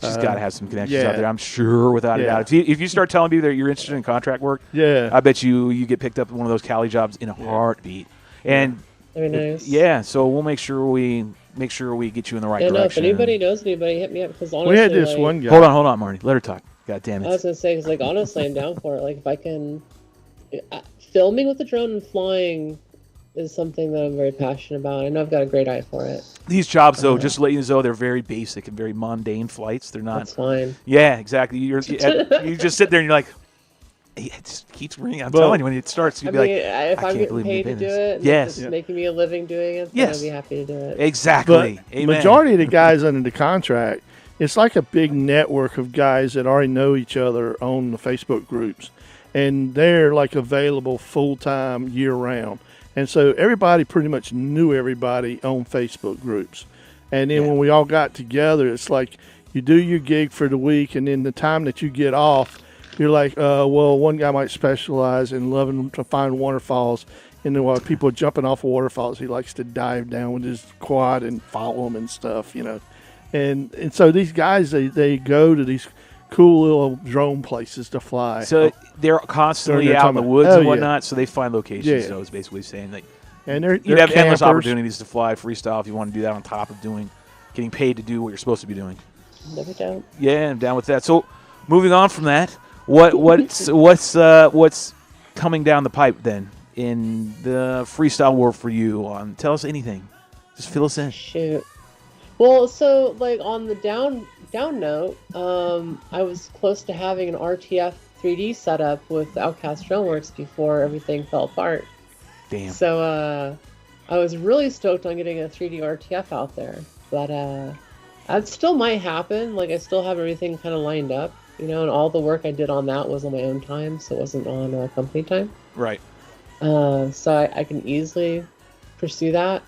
she's got to have some connections out there, I'm sure, without a doubt. If you start telling people that you're interested in contract work, I bet you get picked up in one of those Cali jobs in a heartbeat. And very nice. Yeah, so we'll make sure we get you in the right direction. No, if anybody knows anybody, hit me up because honestly, we had this one guy. Hold on, Marty. Let her talk. God damn it. I was gonna say because honestly, I'm down for it. Like if I can, filming with the drone and flying is something that I'm very passionate about. I know I've got a great eye for it. These jobs, though, just to let you know, they're very basic and very mundane flights. They're not. That's fine. Yeah, exactly. You just sit there and you're like. It just keeps ringing. I'm telling you, when it starts, you'll be like, if I'm getting paid to do it, yes, it's making me a living doing it, then I'll be happy to do it. Exactly. But majority of the guys under the contract, it's like a big network of guys that already know each other on the Facebook groups, and they're like available full time year round. And so everybody pretty much knew everybody on Facebook groups. And then when we all got together, it's like you do your gig for the week, and then the time that you get off. You're like, well, one guy might specialize in loving to find waterfalls. And then while people are jumping off of waterfalls, he likes to dive down with his quad and follow them and stuff, you know. And so these guys, they go to these cool little drone places to fly. So they're constantly out in the woods and whatnot, so they find locations. So it's basically saying that and they're you have endless campers. opportunities to fly freestyle if you want to do that on top of getting paid to do what you're supposed to be doing. Never doubt. Yeah, I'm down with that. So moving on from that. What's coming down the pipe then in the freestyle world for you? Tell us anything. Just fill us in. Shoot. Well, so like on the down note, I was close to having an RTF 3D setup with Outcast DroneWorks before everything fell apart. Damn. So I was really stoked on getting a 3D RTF out there, but that still might happen. Like I still have everything kind of lined up. You know, and all the work I did on that was on my own time, so it wasn't on company time. Right. So I can easily pursue that.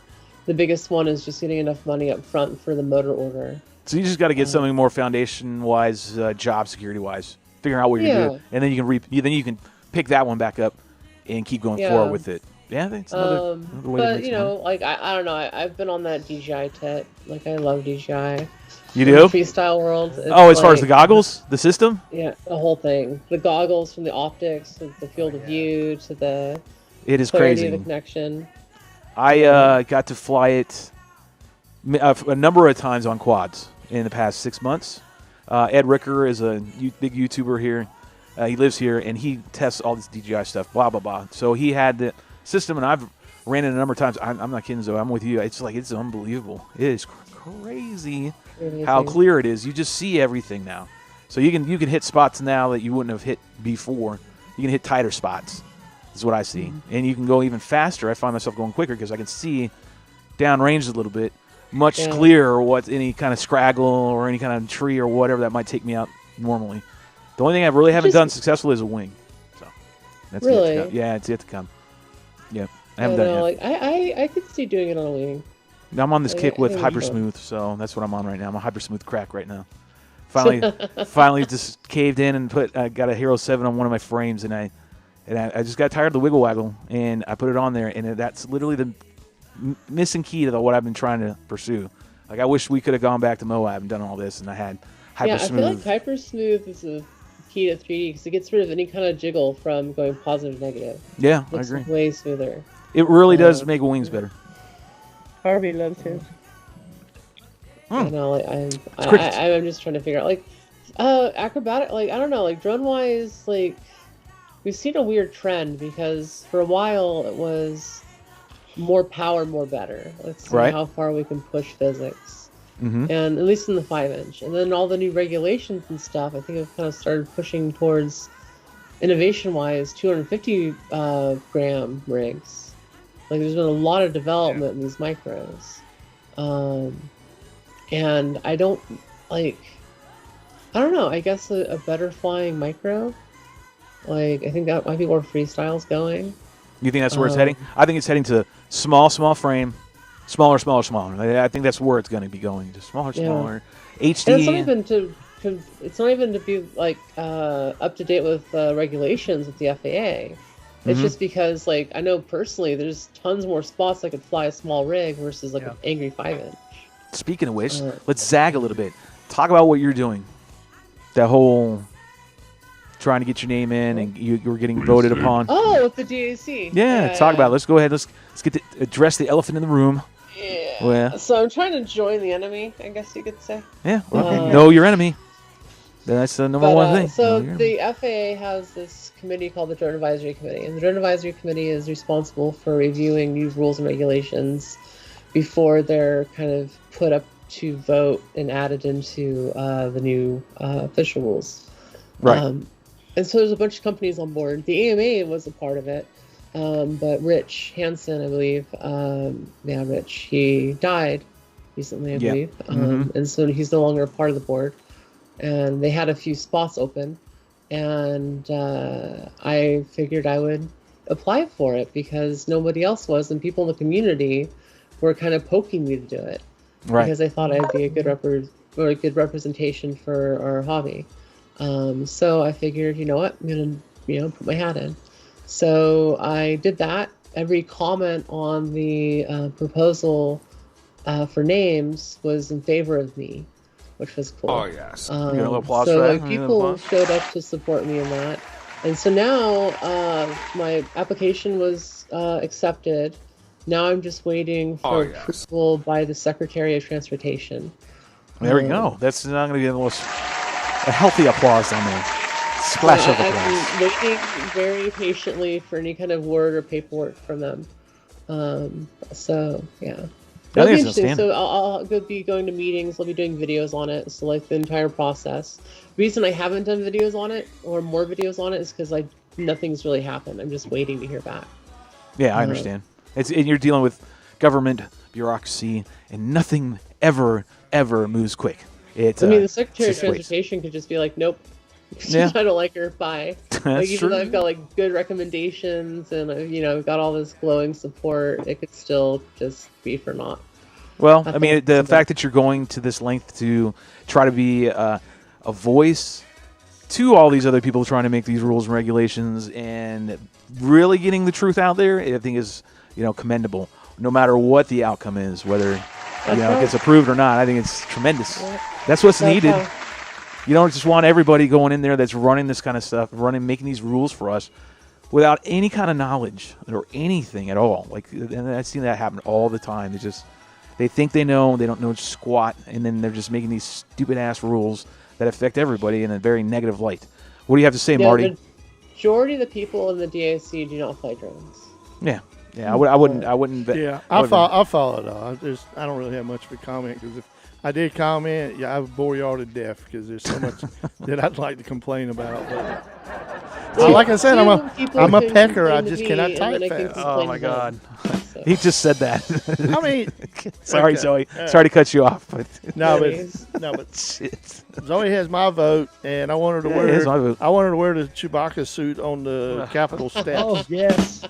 The biggest one is just getting enough money up front for the motor order. So you just got to get something more foundation-wise, job security-wise. Figure out what you're doing, and then you can pick that one back up and keep going forward with it. Yeah, that's another way to make you know, like I don't know. I've been on that DJI tip. Like I love DJI. You do? In the freestyle world. As far as the goggles, the system? Yeah, the whole thing. The goggles, from the optics to the field of view to the it is clarity crazy. of the connection. I got to fly it a number of times on quads in the past 6 months. Ed Ricker is a big YouTuber here. He lives here, and he tests all this DJI stuff, blah, blah, blah. So he had the system, and I've ran it a number of times. I'm not kidding, Zoe. I'm with you. It's unbelievable. It is crazy how clear it is. You just see everything now. So you can hit spots now that you wouldn't have hit before. You can hit tighter spots. is what I see. And you can go even faster. I find myself going quicker because I can see downrange a little bit, much clearer what any kind of scraggle or any kind of tree or whatever that might take me out normally. The only thing I really haven't done successfully is a wing. So that's really? yet to come. Yeah, it's yet to come. Yeah, I haven't done it yet. Like I could see doing it on a wing. I'm on this kick with hyper smooth, so that's what I'm on right now. I'm a hyper smooth crack right now. Finally just caved in and got a Hero 7 on one of my frames, and I just got tired of the wiggle waggle, and I put it on there, and that's literally the missing key to what I've been trying to pursue. Like, I wish we could have gone back to Moab and done all this, and I had hyper smooth. I feel like hyper smooth is a key to 3D because it gets rid of any kind of jiggle from going positive negative. Yeah, I agree. Way smoother. It really does make wings better. Harvey loves his. You know, like I'm just trying to figure out, like, acrobatic, like, I don't know, like, drone wise, like, we've seen a weird trend because for a while it was more power, more better. Let's see how far we can push physics, and at least in the 5-inch, and then all the new regulations and stuff, I think have kind of started pushing towards innovation wise 250 gram rigs. Like, there's been a lot of development in these micros. And I don't know, I guess a better flying micro. Like, I think that might be where freestyle's going. You think that's where it's heading? I think it's heading to small frame, smaller. I think that's where it's going to be going. Just smaller. HD. And it's not even to be, like, up to date with regulations with the FAA. It's just because, like, I know personally there's tons more spots I could fly a small rig versus, like, an angry 5-inch. Speaking of which, let's zag a little bit. Talk about what you're doing. That whole trying to get your name in and you were getting voted upon. Oh, with the DAC. Yeah, talk about it. Let's go ahead. Let's get to address the elephant in the room. Yeah. Well, so I'm trying to join the enemy, I guess you could say. Yeah. Well, know your enemy. That's the number one thing. So the FAA has this committee called the Drone Advisory Committee, and the Drone Advisory Committee is responsible for reviewing new rules and regulations before they're kind of put up to vote and added into the new official rules. Right. And so there's a bunch of companies on board. The AMA was a part of it, but Rich Hansen, I believe, Rich, he died recently, I believe, and so he's no longer a part of the board. And they had a few spots open, and I figured I would apply for it because nobody else was, and people in the community were kind of poking me to do it because they thought I'd be a good representation for our hobby. So I figured, you know what, I'm gonna put my hat in. So I did that. Every comment on the proposal for names was in favor of me, which was cool. Oh yes. Applause so for that. like, people showed up to support me in that, and so now my application was accepted. Now I'm just waiting for approval by the Secretary of Transportation. There we go. That's not going to be the most healthy applause on there. Splash of applause. I'm waiting very patiently for any kind of word or paperwork from them. So yeah. It'll be interesting. So I'll be going to meetings. I'll be doing videos on it. So like the entire process. The reason I haven't done videos on it or more videos on it is because nothing's really happened. I'm just waiting to hear back. Yeah, I understand. And you're dealing with government bureaucracy, and nothing ever moves quick. The Secretary of Transportation could just be like, "Nope, I don't like her. Bye." Like, even though I've got like good recommendations and I've got all this glowing support, it could still just be for naught. Well, I mean, the fact that you're going to this length to try to be a voice to all these other people trying to make these rules and regulations and really getting the truth out there, I think is commendable. No matter what the outcome is, whether it gets approved or not, I think it's tremendous. Yeah. That's what's needed. You don't just want everybody going in there that's running this kind of stuff, making these rules for us without any kind of knowledge or anything at all. And I've seen that happen all the time. They think they know, they don't know squat, and then they're just making these stupid ass rules that affect everybody in a very negative light. What do you have to say, Marty? The majority of the people in the DAC do not fly drones. Yeah. Yeah, I wouldn't. Yeah, I follow it all. I don't really have much of a comment because if I did comment, I would bore y'all to death because there's so much that I'd like to complain about. But Like I said, I'm People a can pecker. complain I to just me, cannot and type then I can fast. Oh complain my to them. God. So, He just said that. I mean, Sorry, okay. Zoe. Sorry to cut you off, but no, anyways. but shit. Zoe has my vote, and I want her to Yeah, it is my vote. I want her to wear the Chewbacca suit on the Capitol steps Oh, yes.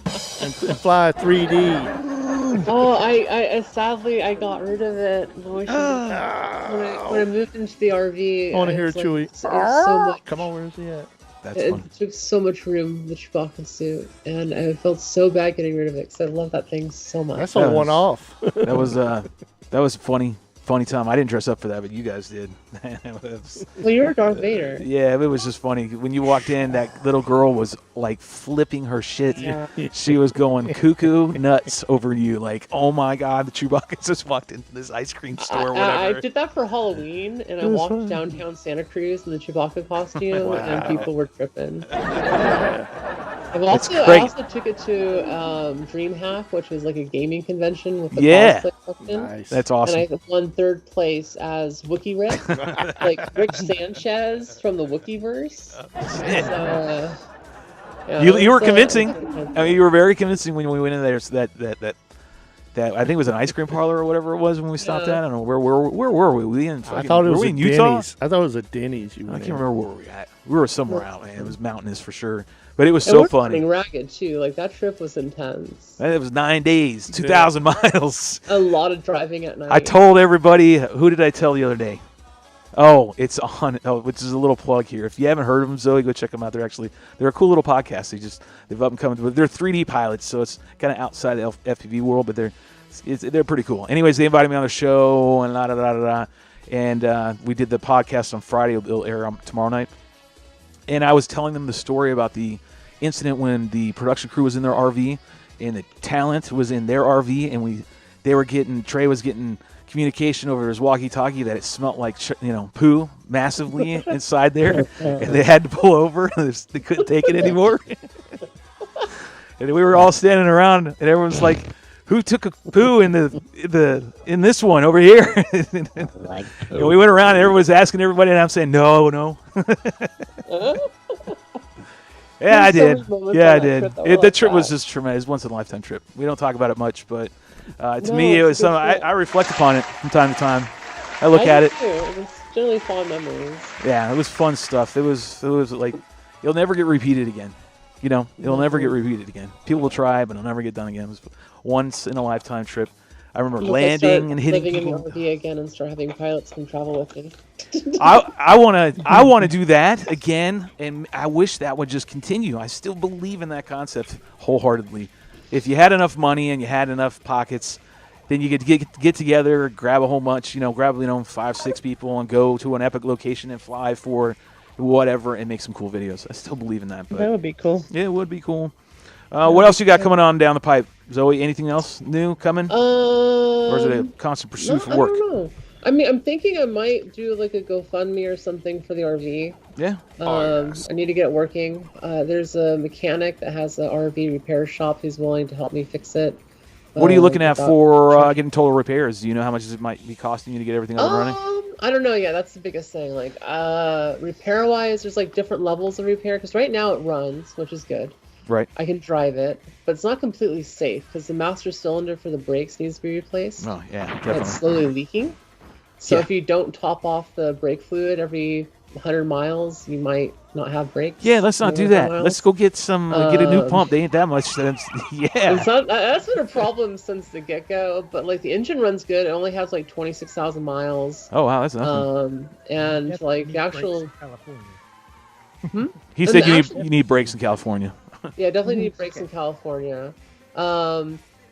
and fly 3D. Oh, I sadly I got rid of it. No, I should've- when I moved into the RV, I wanna hear was like, Chewie. it was so much. Come on, where's he at? That's It fun. took so much room, the Chewbacca suit, and I felt so bad getting rid of it because I love that thing so much. That's a one-off. That was funny time. I didn't dress up for that, but you guys did. It was- Well, you're Darth Vader. yeah, it was just funny. When you walked in, that little girl was like flipping her shit. Yeah. She was going cuckoo nuts over you. Like, oh my God, the Chewbacca just walked into this ice cream store or I whatever. did that for Halloween, and I walked downtown Santa Cruz in the Chewbacca costume, and people were tripping. I great. also took it to DreamHack, which was like a gaming convention with the Yeah. cosplay section. Nice. That's awesome. And I won third place as Wookiee Rick, like Rick Sanchez from the Wookieeverse. So, yeah, You were it's, convincing. I mean, you were very convincing when we went in there. So that I think it was an ice cream parlor or whatever it was when we stopped Yeah. at. I don't know where were we? We in? I thought it were was we a in Utah? Denny's. I thought it was a Denny's. I can't remember where we were at. We were somewhere out, man. It was mountainous for sure, but it was And so we're funny. running ragged too. Like that trip was intense. It was 9 days, 2,000 miles. A lot of driving at night. I told everybody. Who did I tell the other day? Oh, it's on. Oh, which is a little plug here. If you haven't heard of them, Zoe, go check them out. They're a cool little podcast. They've up and coming. They're 3D pilots, so it's kind of outside the FPV world, but they're pretty cool. Anyways, they invited me on the show and and we did the podcast on Friday. It'll air tomorrow night. And I was telling them the story about the incident when the production crew was in their RV and the talent was in their RV, and Trey was getting communication over his walkie-talkie that it smelled like poo massively inside there, and they had to pull over. They couldn't take it anymore. And we were all standing around, and everyone's like, "Who took a poo in this one over here?" And we went around, and everyone was asking everybody, and I'm saying, "No." Yeah, I did. Yeah, I did. The trip was just tremendous. Once in a lifetime trip. We don't talk about it much, but to me, it was something I reflect upon it from time to time. I look at it. Too. It was generally fond memories. Yeah, it was fun stuff. It was like it'll never get repeated again. It'll never get repeated again. People will try, but it'll never get done again. It was once in a lifetime trip. I remember landing and hitting living people. in the RV again and start having pilots come travel with me. I want to do that again, and I wish that would just continue. I still believe in that concept wholeheartedly. If you had enough money and you had enough pockets, then you could get together, grab a whole bunch, grab 5-6 people and go to an epic location and fly for whatever and make some cool videos. I still believe in that. But That would be cool. yeah, it would be cool. What else you got coming on down the pipe, Zoe? Anything else new coming? Or is it a constant pursuit for work? I don't know. I mean, I'm thinking I might do like a GoFundMe or something for the RV. Yeah. I need to get it working. There's a mechanic that has an RV repair shop who's willing to help me fix it. What are you looking at for getting total repairs? Do you know how much it might be costing you to get everything up and running? I don't know. Yeah, that's the biggest thing. Like, repair-wise, there's like different levels of repair. Because right now it runs, which is good. Right. I can drive it, but it's not completely safe because the master cylinder for the brakes needs to be replaced. Oh, yeah, definitely. It's slowly leaking. So Yeah. if you don't top off the brake fluid every 100 miles, you might not have brakes. Yeah, let's not do that. Let's go get get a new pump. They ain't that much. Yeah. That's been a problem since the get-go, but like the engine runs good. It only has like 26,000 miles. Oh, wow, that's nothing. And Definitely like need the brakes actual, in California. He and said the you need brakes in California. yeah, definitely need brakes in California.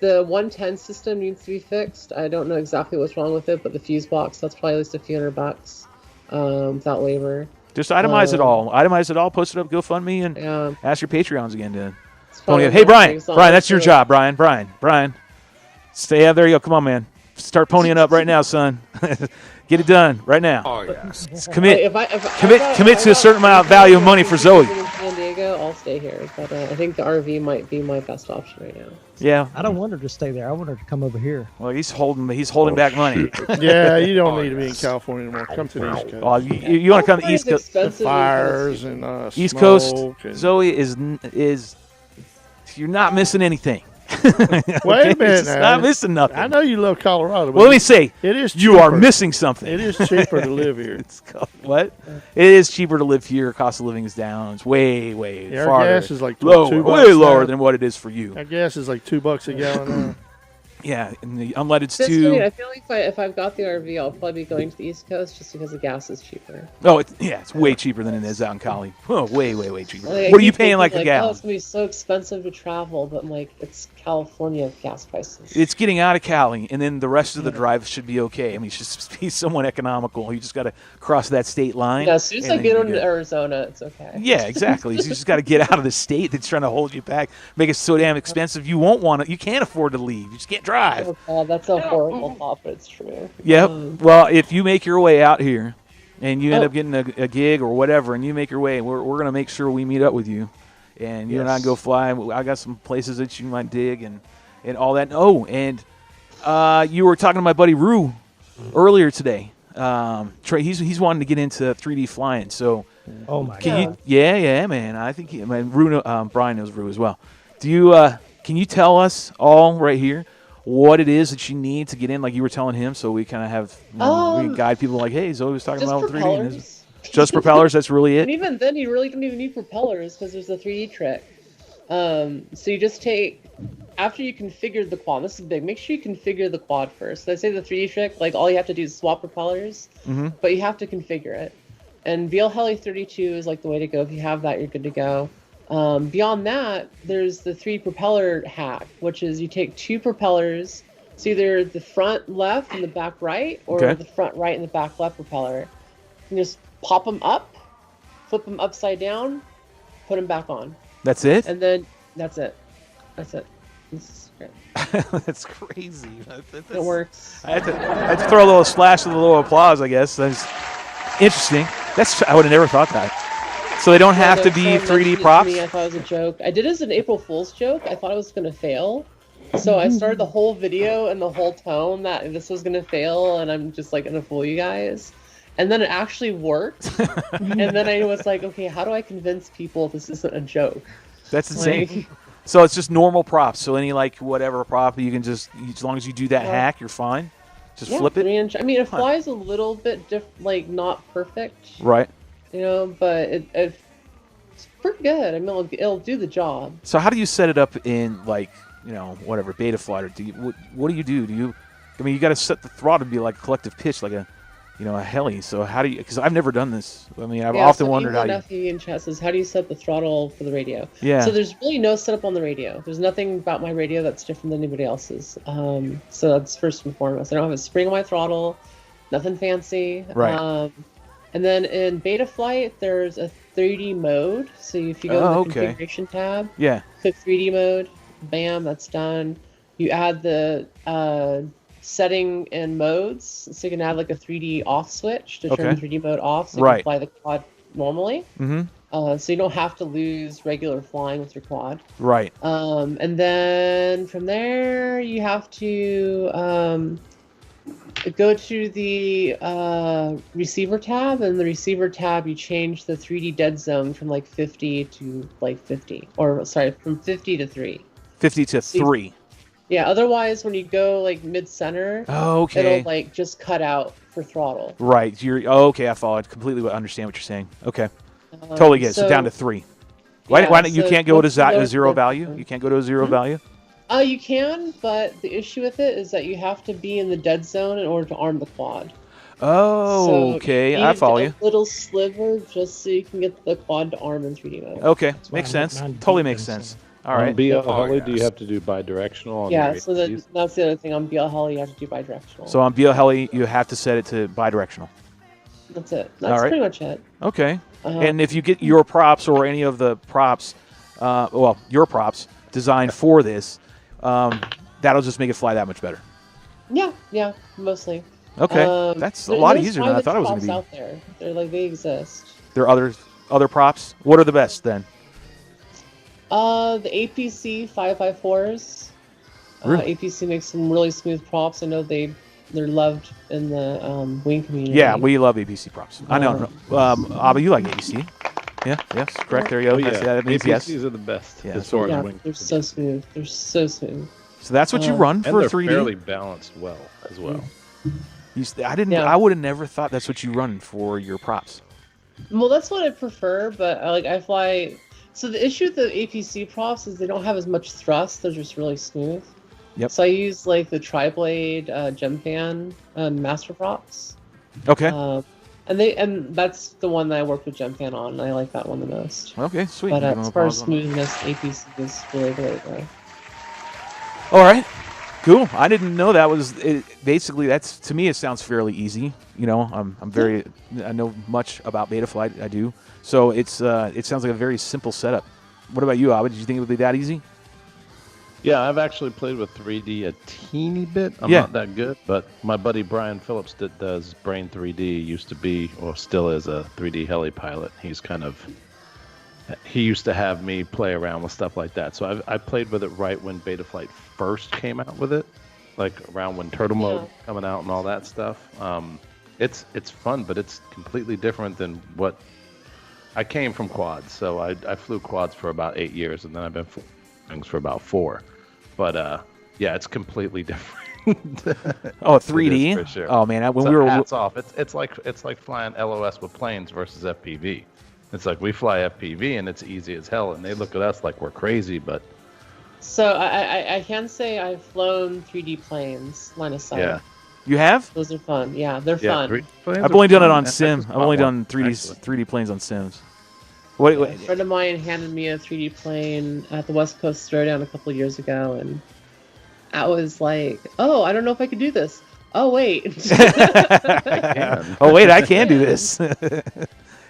The 110 system needs to be fixed. I don't know exactly what's wrong with it, but the fuse box, that's probably at least a few $100 without labor. Just itemize it all. Itemize it all. Post it up. GoFundMe and Yeah. ask your Patreons again to It's pony probably up. Hey, Brian. things on Brian, it, that's your too. job, Brian. Brian. Stay out. There you go. Come on, man. Start ponying up right now, son. Get it done right now. Oh, yes. Commit. If I Commit to a certain amount of value of money for Zoe. In San Diego, go, I'll stay here. But I think the RV might be my best option right now. Yeah. I don't want her to stay there. I want her to come over here. Well, he's holding back money. Yeah, you don't need to be in California anymore. Come to the East Coast. Oh, you want to come to the East Coast? The fires and East smoke Coast, and- Zoe is you're not missing anything. Wait a minute It's now. not missing nothing. I know you love Colorado, but Well, let me say, it is you are cheaper. missing something. It is cheaper to live here. It's called, what? It is cheaper to live here. Cost of living is down. It's way Yeah, our farther, gas is like lower, $2 way lower now. than what it is for you. Our gas is like $2 a gallon now. Yeah, and the unleaded's That's funny. too. I feel like if I've got the RV, I'll probably be going to the East Coast just because the gas is cheaper. Oh, it's way cheaper than it is out in Cali. Oh, way cheaper. Like, I What are you keep paying thinking, like a Oh, gallon? it's gonna be so expensive to travel, but like it's California gas prices. It's getting out of Cali, and then the rest of the drive should be okay. I mean, it should just be somewhat economical. You just got to cross that state line. Yeah, as soon as and I then get you're into good. Arizona, it's okay. Yeah, exactly. So you just got to get out of the state that's trying to hold you back, make it so damn expensive. You won't want to. You can't afford to leave. You just can't drive. Oh, God, that's a horrible thought, but it's true. Yep. Well, if you make your way out here, and you end Oh. up getting a gig or whatever, and you make your way, we're going to make sure we meet up with you, and you and I Yes. go fly. I got some places that you might dig and all that. Oh, and you were talking to my buddy Rue earlier today. Trey, he's wanting to get into 3D flying. So Oh my can god. you? Yeah, man. I think Rue, Brian knows Rue as well. Do you? Can you tell us all right here what it is that you need to get in? Like you were telling him, so we kind of have we can guide people. Like, hey, Zoe was talking Just about 3D. And propellers. just propellers. That's really And it. even then, you really don't even need propellers because there's a 3D trick. So you just take, after you configure the quad, this is big, make sure you configure the quad first. So I say the 3D trick, like all you have to do is swap propellers, but you have to configure it. And BL Heli 32 is like the way to go. If you have that, you're good to go. Beyond that, there's the 3 propeller hack, which is you take 2 propellers, it's either the front left and the back right, or Okay. the front right and the back left propeller. You just pop them up, flip them upside down, put them back on. That's it. And then that's it. That's it. This is great. That's crazy. It works. I had to throw a little splash of a little applause, I guess. That's interesting. I would have never thought that. So they don't have to be Someone 3D mentioned it to props? me, I thought it was a joke. I did it as an April Fool's joke. I thought it was going to fail. So I started the whole video and the whole tone that this was going to fail and I'm just like going to fool you guys. And then it actually worked. And then I was like, okay, how do I convince people this isn't a joke? That's insane. Like, So it's just normal props. So any whatever prop, you can just, as long as you do that hack, you're fine. Just yeah, flip it. 3-inch. I mean, it flies a little bit not perfect, Right. but it's pretty good. I mean, it'll do the job. So how do you set it up in whatever beta flight, or what do you do? You got to set the throttle to be like a collective pitch, like a heli. So how do you? Because I've never done this. I mean, I've often wondered how you. FPV and chess is how do you set the throttle for the radio? Yeah. So there's really no setup on the radio. There's nothing about my radio that's different than anybody else's. So that's first and foremost. I don't have a spring on my throttle, nothing fancy. Right. And then in beta flight, there's a 3D mode. So if you go to the configuration tab, Yeah. click 3D mode, bam, that's done. You add the setting and modes, so you can add like a 3D off switch to turn 3D mode off, so you can fly the quad normally. So you don't have to lose regular flying with your quad. Right. And then from there, you have to go to the receiver tab, and the receiver tab, you change the 3D dead zone from like 50 to like 50, or sorry, from 50 to 3. 50 to 3. Yeah, otherwise when you go like mid-center, it'll like just cut out for throttle. Right. I follow. I completely understand what you're saying. Okay. Totally get it. So down to 3. Why don't you can't go to a zero value? You can't go to a zero value? You can, but the issue with it is that you have to be in the dead zone in order to arm the quad. Oh, So okay. you I need follow a you. little sliver just so you can get the quad to arm in 3D mode. Okay. Makes sense. Totally makes sense. All right. On BL Heli, do you have to do bidirectional? On Yeah, your so that's the other thing. On BL Heli, you have to do bidirectional. So on BL Heli, you have to set it to bidirectional. That's it. That's pretty much it. Okay. And if you get your props or any of the props, your props designed for this, that'll just make it fly that much better. Yeah, mostly. Okay. That's a lot easier than I thought it was going to be. Out there. They exist. There are other props? What are the best then? The APC 5x4s. Really? APC makes some really smooth props. I know they're loved in the wing community. Yeah, we love APC props. I know. Abba, you like APC? Yeah. Yes. Correct. There you go. Oh, yeah. That's- that means yes. APCs are the best Yeah. as far as Yeah, wings. they're so smooth. They're so smooth. So that's what you run And for they're 3D. fairly balanced well as well. I didn't. Yeah. I would have never thought that's what you run for your props. Well, that's what I prefer, but I fly. So the issue with the APC props is they don't have as much thrust. They're just really smooth. Yep. So I use like the tri-blade gem fan master props. Okay. And that's the one that I worked with gem fan on. And I like that one the most. Okay. Sweet. But Give him as a far as pause on that. smoothness, APC is really good. All right. Cool. I didn't know that was it. Basically, that's to me. It sounds fairly easy. You know, I'm very. I know much about Betaflight. I do. So it sounds like a very simple setup. What about you, Abba? Did you think it would be that easy? Yeah, I've actually played with 3D a teeny bit. I'm Yeah. not that good, but my buddy Brian Phillips that does Brain 3D used to be, or still is, a 3D heli pilot. He used to have me play around with stuff like that. So I played with it right when Betaflight first came out with it, like around when Turtle Mode was coming out and all that stuff. It's fun, but it's completely different than what I came from quads. So I flew quads for about 8 years, and then I've been flying things for about 4. But yeah, it's completely different. Oh, It 3D. is for sure. Oh man, when So we were hats off. It's like flying LOS with planes versus FPV. It's like we fly FPV and it's easy as hell, and they look at us like we're crazy. But So I can say I've flown 3D planes, line of sight. yeah, you have. Those are fun. Yeah, they're yeah, fun. 3D planes I've are only done it fun. on And Sim. Texas I've only bought done one, 3D actually. 3D planes on Sims. Wait. A friend of mine handed me a 3D plane at the West Coast Throwdown a couple of years ago, and I was like, "Oh, I don't know if I could do this." Oh wait. Oh wait, I can do this.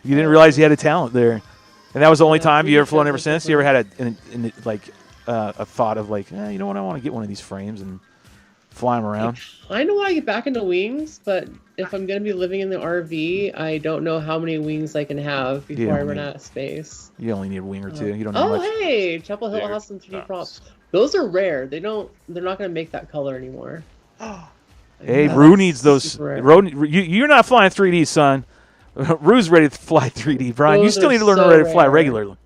You didn't realize you had a talent there, and that was the only time you ever flown ever since. You ever had a thought of like, you know what, I want to get one of these frames and fly them around. I know want to get back into wings, but if I'm going to be living in the RV, I don't know how many wings I can have before Yeah, I run yeah. out of space. You only need a wing or two. You don't need Oh, much. hey, Chapel Hill There has some 3D comes. props. Those are rare. They're not going to make that color anymore. Hey, Yeah, Rue that's needs those. super rare. You're not flying 3D, son. Rue's ready to fly 3D. Brian, you Those still are need to learn so how to fly rare. regularly.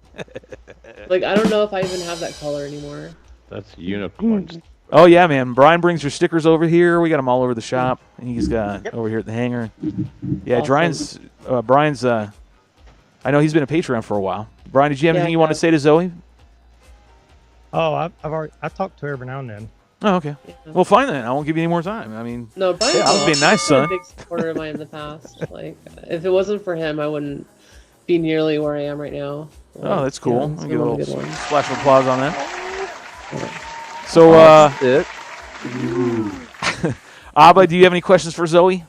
Like, I don't know if I even have that color anymore. That's unicorns. Oh yeah, man. Brian brings your stickers over here. We got them all over the shop, and he's got over here at the hangar. Yeah, Awesome. Brian's. I know he's been a Patreon for a while. Brian, did you have Yeah, anything you I want to have. say to Zoe? Oh, I talked to her every now and then. Oh, okay. Yeah. Well, fine then. I won't give you any more time. I mean, No, Brian's Yeah, I was being nice, He's been son. a big supporter of mine in the past. Like, if it wasn't for him, I wouldn't be nearly where I am right now. oh, that's cool. Yeah, it's I'll been give a one little good one. splash of applause on that. So, It. Abba, do you have any questions for Zoe?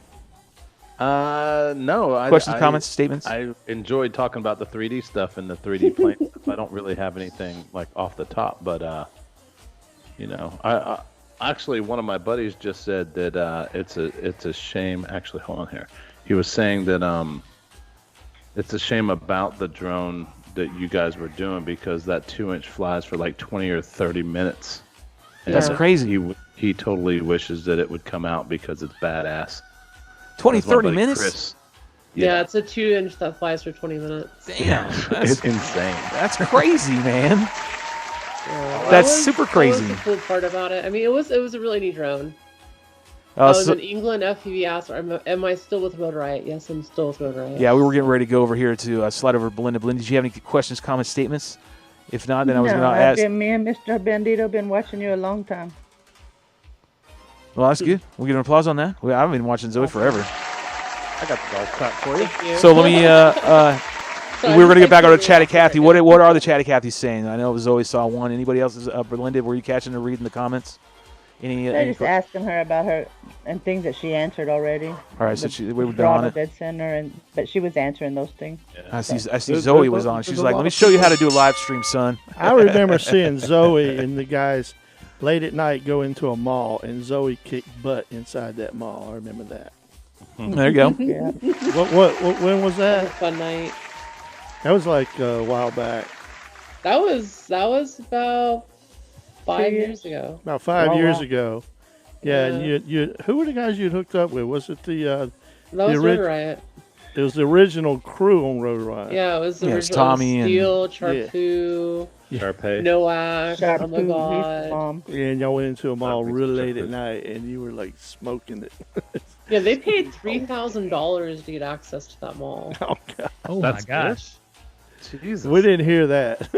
No. Questions, comments, statements? I enjoyed talking about the 3D stuff and the 3D plane stuff. I don't really have anything like off the top, but you know, I actually one of my buddies just said that it's a shame. Actually, hold on here. He was saying that it's a shame about the drone that you guys were doing because that 2-inch flies for like 20 or 30 minutes. That's Yeah. crazy. He totally wishes that it would come out because it's badass. 20, That was my 30 buddy minutes? Chris. Yeah, it's a 2-inch that flies for 20 minutes. Damn. It's insane. That's crazy, man. Yeah, That's that was- super That crazy. was the cool part about it. I mean, it was a really neat drone. I Uh, was so- in England FPV asked, am I still with Road Riot? Yes, I'm still with Road Riot. yeah, we were getting ready to go over here to slide over to Belinda. Belinda, did you have any questions, comments, statements? If not, then I was going to ask. Me and Mr. Bandito been watching you a long time. Well, that's good. We'll give an applause on that. I've been watching Zoe forever. I got the golf clap for you. Thank you. So let me. We were going to get back over to Chatty Cathy. What are the Chatty Cathys saying? I know Zoe saw one. Anybody else? Belinda, were you catching her reading the comments? They're just asking her about her and things that she answered already. All right, so we've been Throttle on it. Dead Center, but she was answering those things. I see There's- Zoe there's was a- on. there's She's a like, lot let me of show you how to do a live stream, son. I remember seeing Zoe and the guys late at night go into a mall, and Zoe kicked butt inside that mall. I remember that. There you go. Yeah. When was That was a that? fun night. That was like a while back. That was about 5 years ago. About 5 years wow. ago. Yeah, and you who were the guys you'd hooked up with? Was it That was Road Riot. It was the original crew on Road Riot. Yeah, it was the Yeah, original. it's Tommy and- Steel, Charpu, Sharpay. Noah. Shot Oh my god. Mom. Yeah, and y'all went into a mall Perfect. really late at night, and you were like smoking it. Yeah, they paid $3,000 to get access to that mall. Oh God, Oh That's my gosh. Jesus. we didn't hear that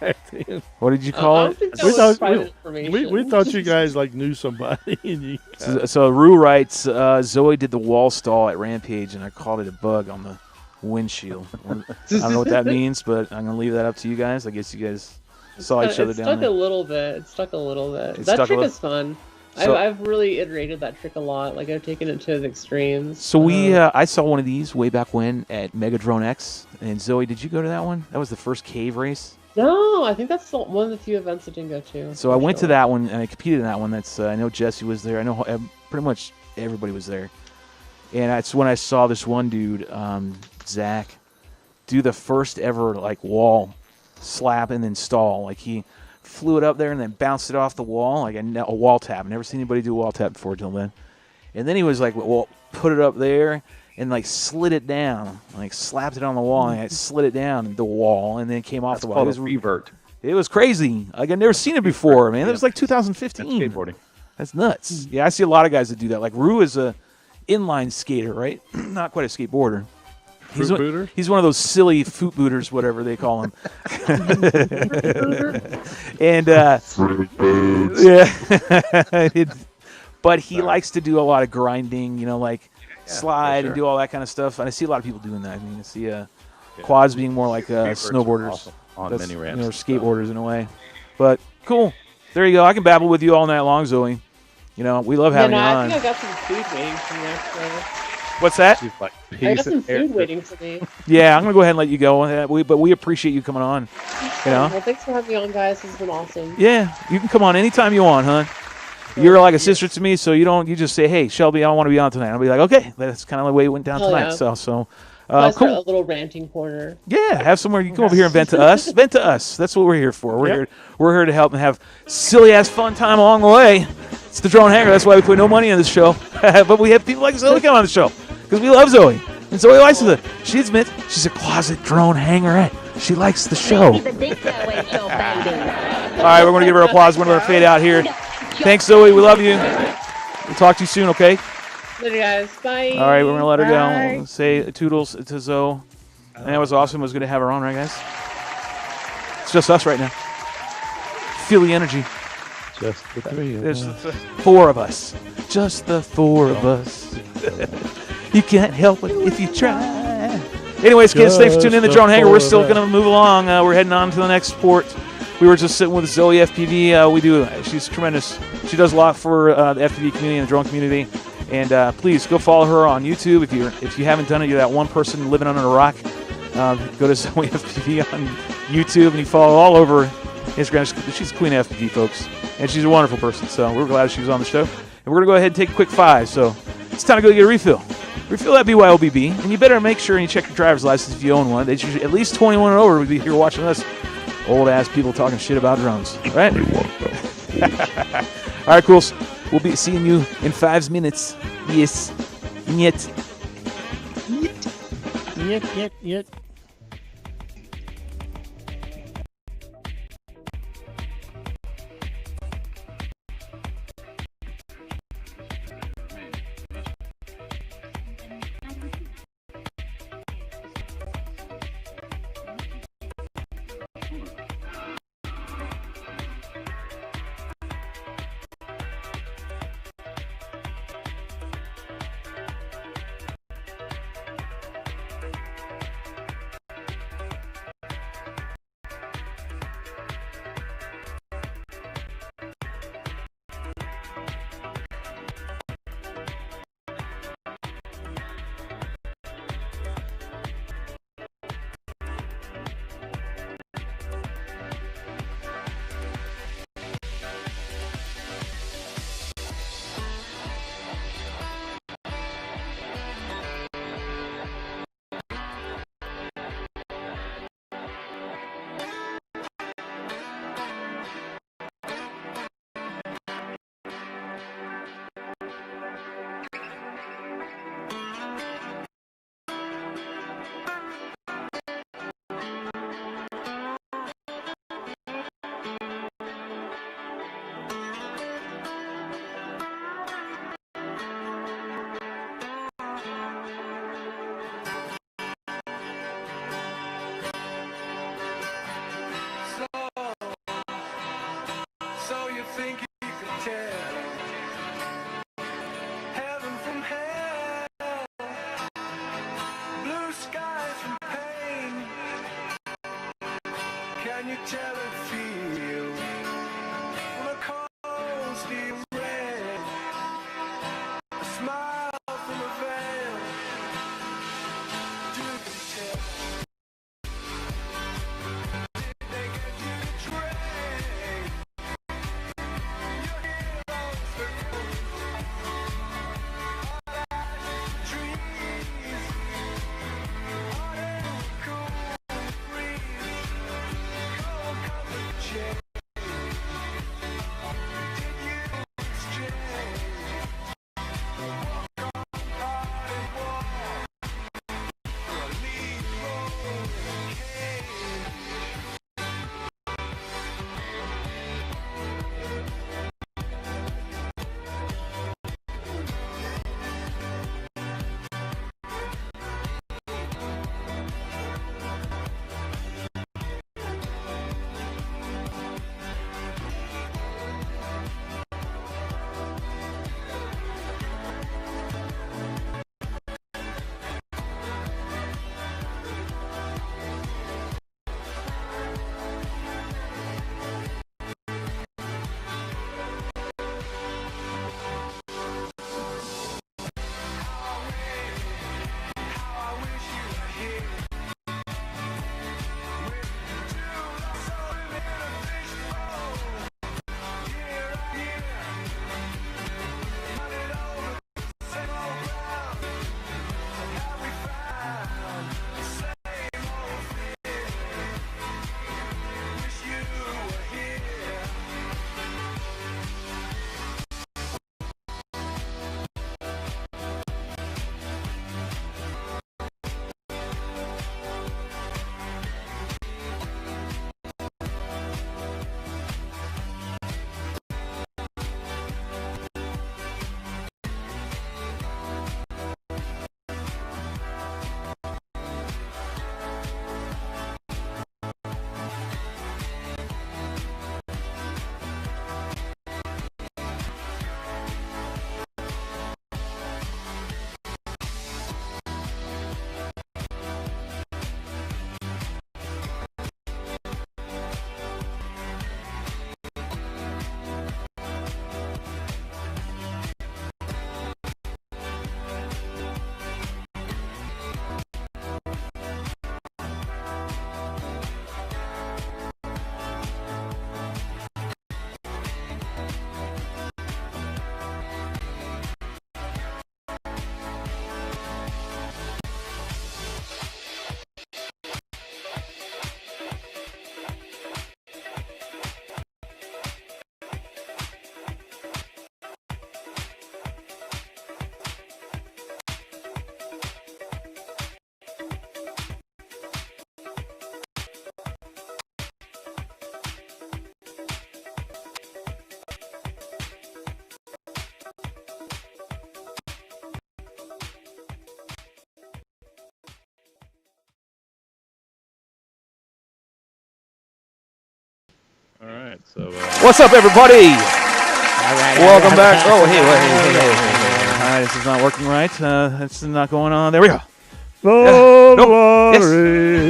back then. What did you I call don't it? think that We was thought- private information. We thought you guys like knew somebody, and you. So Rue writes, Zoe did the wall stall at Rampage, and I called it a bug on the windshield. I don't know what that means, but I'm gonna leave that up to you guys. I guess you guys saw each other It down stuck there. a little bit. It stuck a little bit. It That stuck a trick little- is fun. So- I've really iterated that trick a lot. Like I've taken it to the extremes. So I saw one of these way back when at Mega Drone X. And Zoe, did you go to that one? That was the first cave race. No, I think that's one of the few events I didn't go to. So I went to that one and I competed in that one. That's I know Jesse was there. I know pretty much everybody was there. And that's when I saw this one dude, Zach, do the first ever like wall slap and then stall. Like he flew it up there and then bounced it off the wall like a wall tap. Never seen anybody do a wall tap before till then. And then he was like, well, put it up there and like slid it down, like slapped it on the wall and I slid it down the wall and then it came off That's the wall. called It was a revert. It was crazy. Like I've never seen it before, man. It was like That's 2015. skateboarding. That's nuts. Yeah, I see a lot of guys that do that. Like Rue is a inline skater, right? Not quite a skateboarder. Fruit booter? He's one of those silly foot booters, whatever they call him. And yeah, but he likes to do a lot of grinding. You know, like slide and do all that kind of stuff. And I see a lot of people doing that. I mean, I see quads being more like snowboarders. Awesome on That's, mini you ramps. know, skateboarders in a way. But cool. There you go. I can babble with you all night long, Zoe. You know, we love having you I on. think I got some food waiting for me actually. What's that? She's like, I got piece some of air- food waiting for me. Yeah, I'm gonna go ahead and let you go. But we appreciate you coming on. You know? Well, thanks for having me on, guys. This has been awesome. Yeah, you can come on anytime you want, huh? You're like a sister to me, so you just say, "Hey, Shelby, I want to be on tonight." I'll be like, "Okay." That's kind of the way it went down Hell tonight. yeah. So Let's start a cool. little ranting corner. Yeah, have somewhere you can come over here and vent to us. Vent to us. That's what we're here for. We're here to help and have silly ass fun time along the way. It's the Drone Hangar. That's why we put no money in this show. But we have people like Zoe come on the show because we love Zoe. And Zoe likes it. She admits she's a closet drone hangerette. She likes the show. All right, we're going to give her applause. We're going to fade out here. Thanks, Zoe. We love you. We'll talk to you soon, okay? Later, guys. Bye. All right, we're going to let her Bye. go. Say toodles to Zoe. And that was awesome. It was good to have her on, right, guys? It's just us right now. Feel the energy. Just the three of There's us. 4 of us. Just the 4 of us. You can't help it if you try. Anyways, kids, thanks for tuning in to the Drone Hangar. We're still going to move along. We're heading on to the next sport. We were just sitting with Zoe FPV. She's tremendous. She does a lot for the FPV community and the drone community. And please go follow her on YouTube. If you haven't done it, you're that one person living under a rock. Go to Zoe FPV on YouTube and you follow all over Instagram. She's the queen of FPV, folks. And she's a wonderful person. So we're glad she was on the show. And we're going to go ahead and take a quick 5. So it's time to go get a refill. Refill that BYOB. And you better make sure and you check your driver's license if you own one. They should at least 21 and over to be here watching us. Old-ass people talking shit about drones. Right? All right, cool. We'll be seeing you in 5 minutes. Yes. Niet. Yet. can you tell and feel when the cold steel red, a smile from a veil? Do you tell? Did they get you to trade your heroes for ghosts? Trees, hot and cool breeze, cold cup of change. Did you exchange? Walk on hard and walk, or leave road cage. How I wish you were here. With two lost in a fishbowl. Year on year, running over the same old ground. Have we found the same old fear? Wish you were here. All right, so What's up, everybody? Welcome back. Oh, hey. All right, this is not working right. This is not going on. There we go. Nope.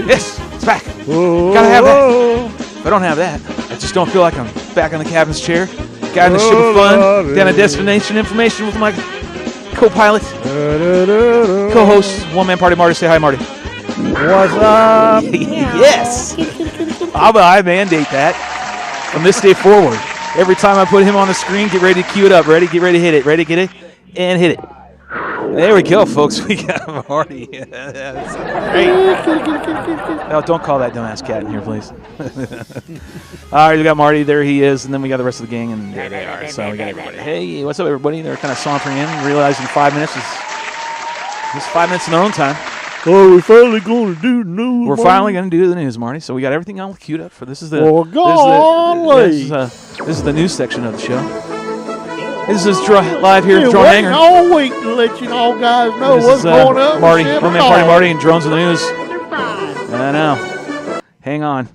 Yes, it's back. Gotta have that. If I don't have that, I just don't feel like I'm back in the captain's chair. Guy in the ship of fun. Down at destination information with my co-pilot, co-host, one-man party, Marty. Say hi, Marty. What's up? Yes. I mandate that from this day forward. Every time I put him on the screen, get ready to cue it up. Ready, get ready to hit it. Ready, get it, and hit it. There we go, folks. We got Marty. That's great. No, don't call that dumbass cat in here, please. All right, we got Marty. There he is. And then we got the rest of the gang, and there they are. So we got everybody. Hey, what's up, everybody? They're kind of sauntering in, realizing 5 minutes is just 5 minutes in their own time. Oh, we're finally going to do the news. We're finally going to do the news, Marty. So we got everything all queued up for this. Is the this is the news section of the show. This is live here at Drone Hangar. All week to let you all guys know what's going on. Marty, one-man party, Marty, and Drones in the news. I know. Hang on.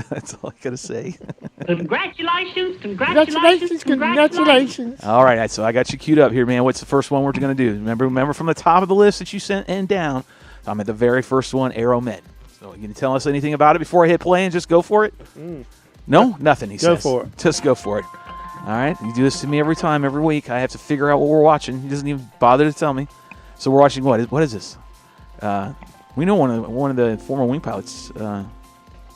That's all I gotta say. Congratulations. All right, so I got you queued up here, man. What's the first one we're gonna do? Remember from the top of the list that you sent and down. I'm at the very first one, Aeromet. So, you can tell us anything about it before I hit play and just go for it? No, nothing. He Go says. for it. Just go for it. All right, you do this to me every time, every week. I have to figure out what we're watching. He doesn't even bother to tell me. So we're watching what? What is this? We know one of the former wing pilots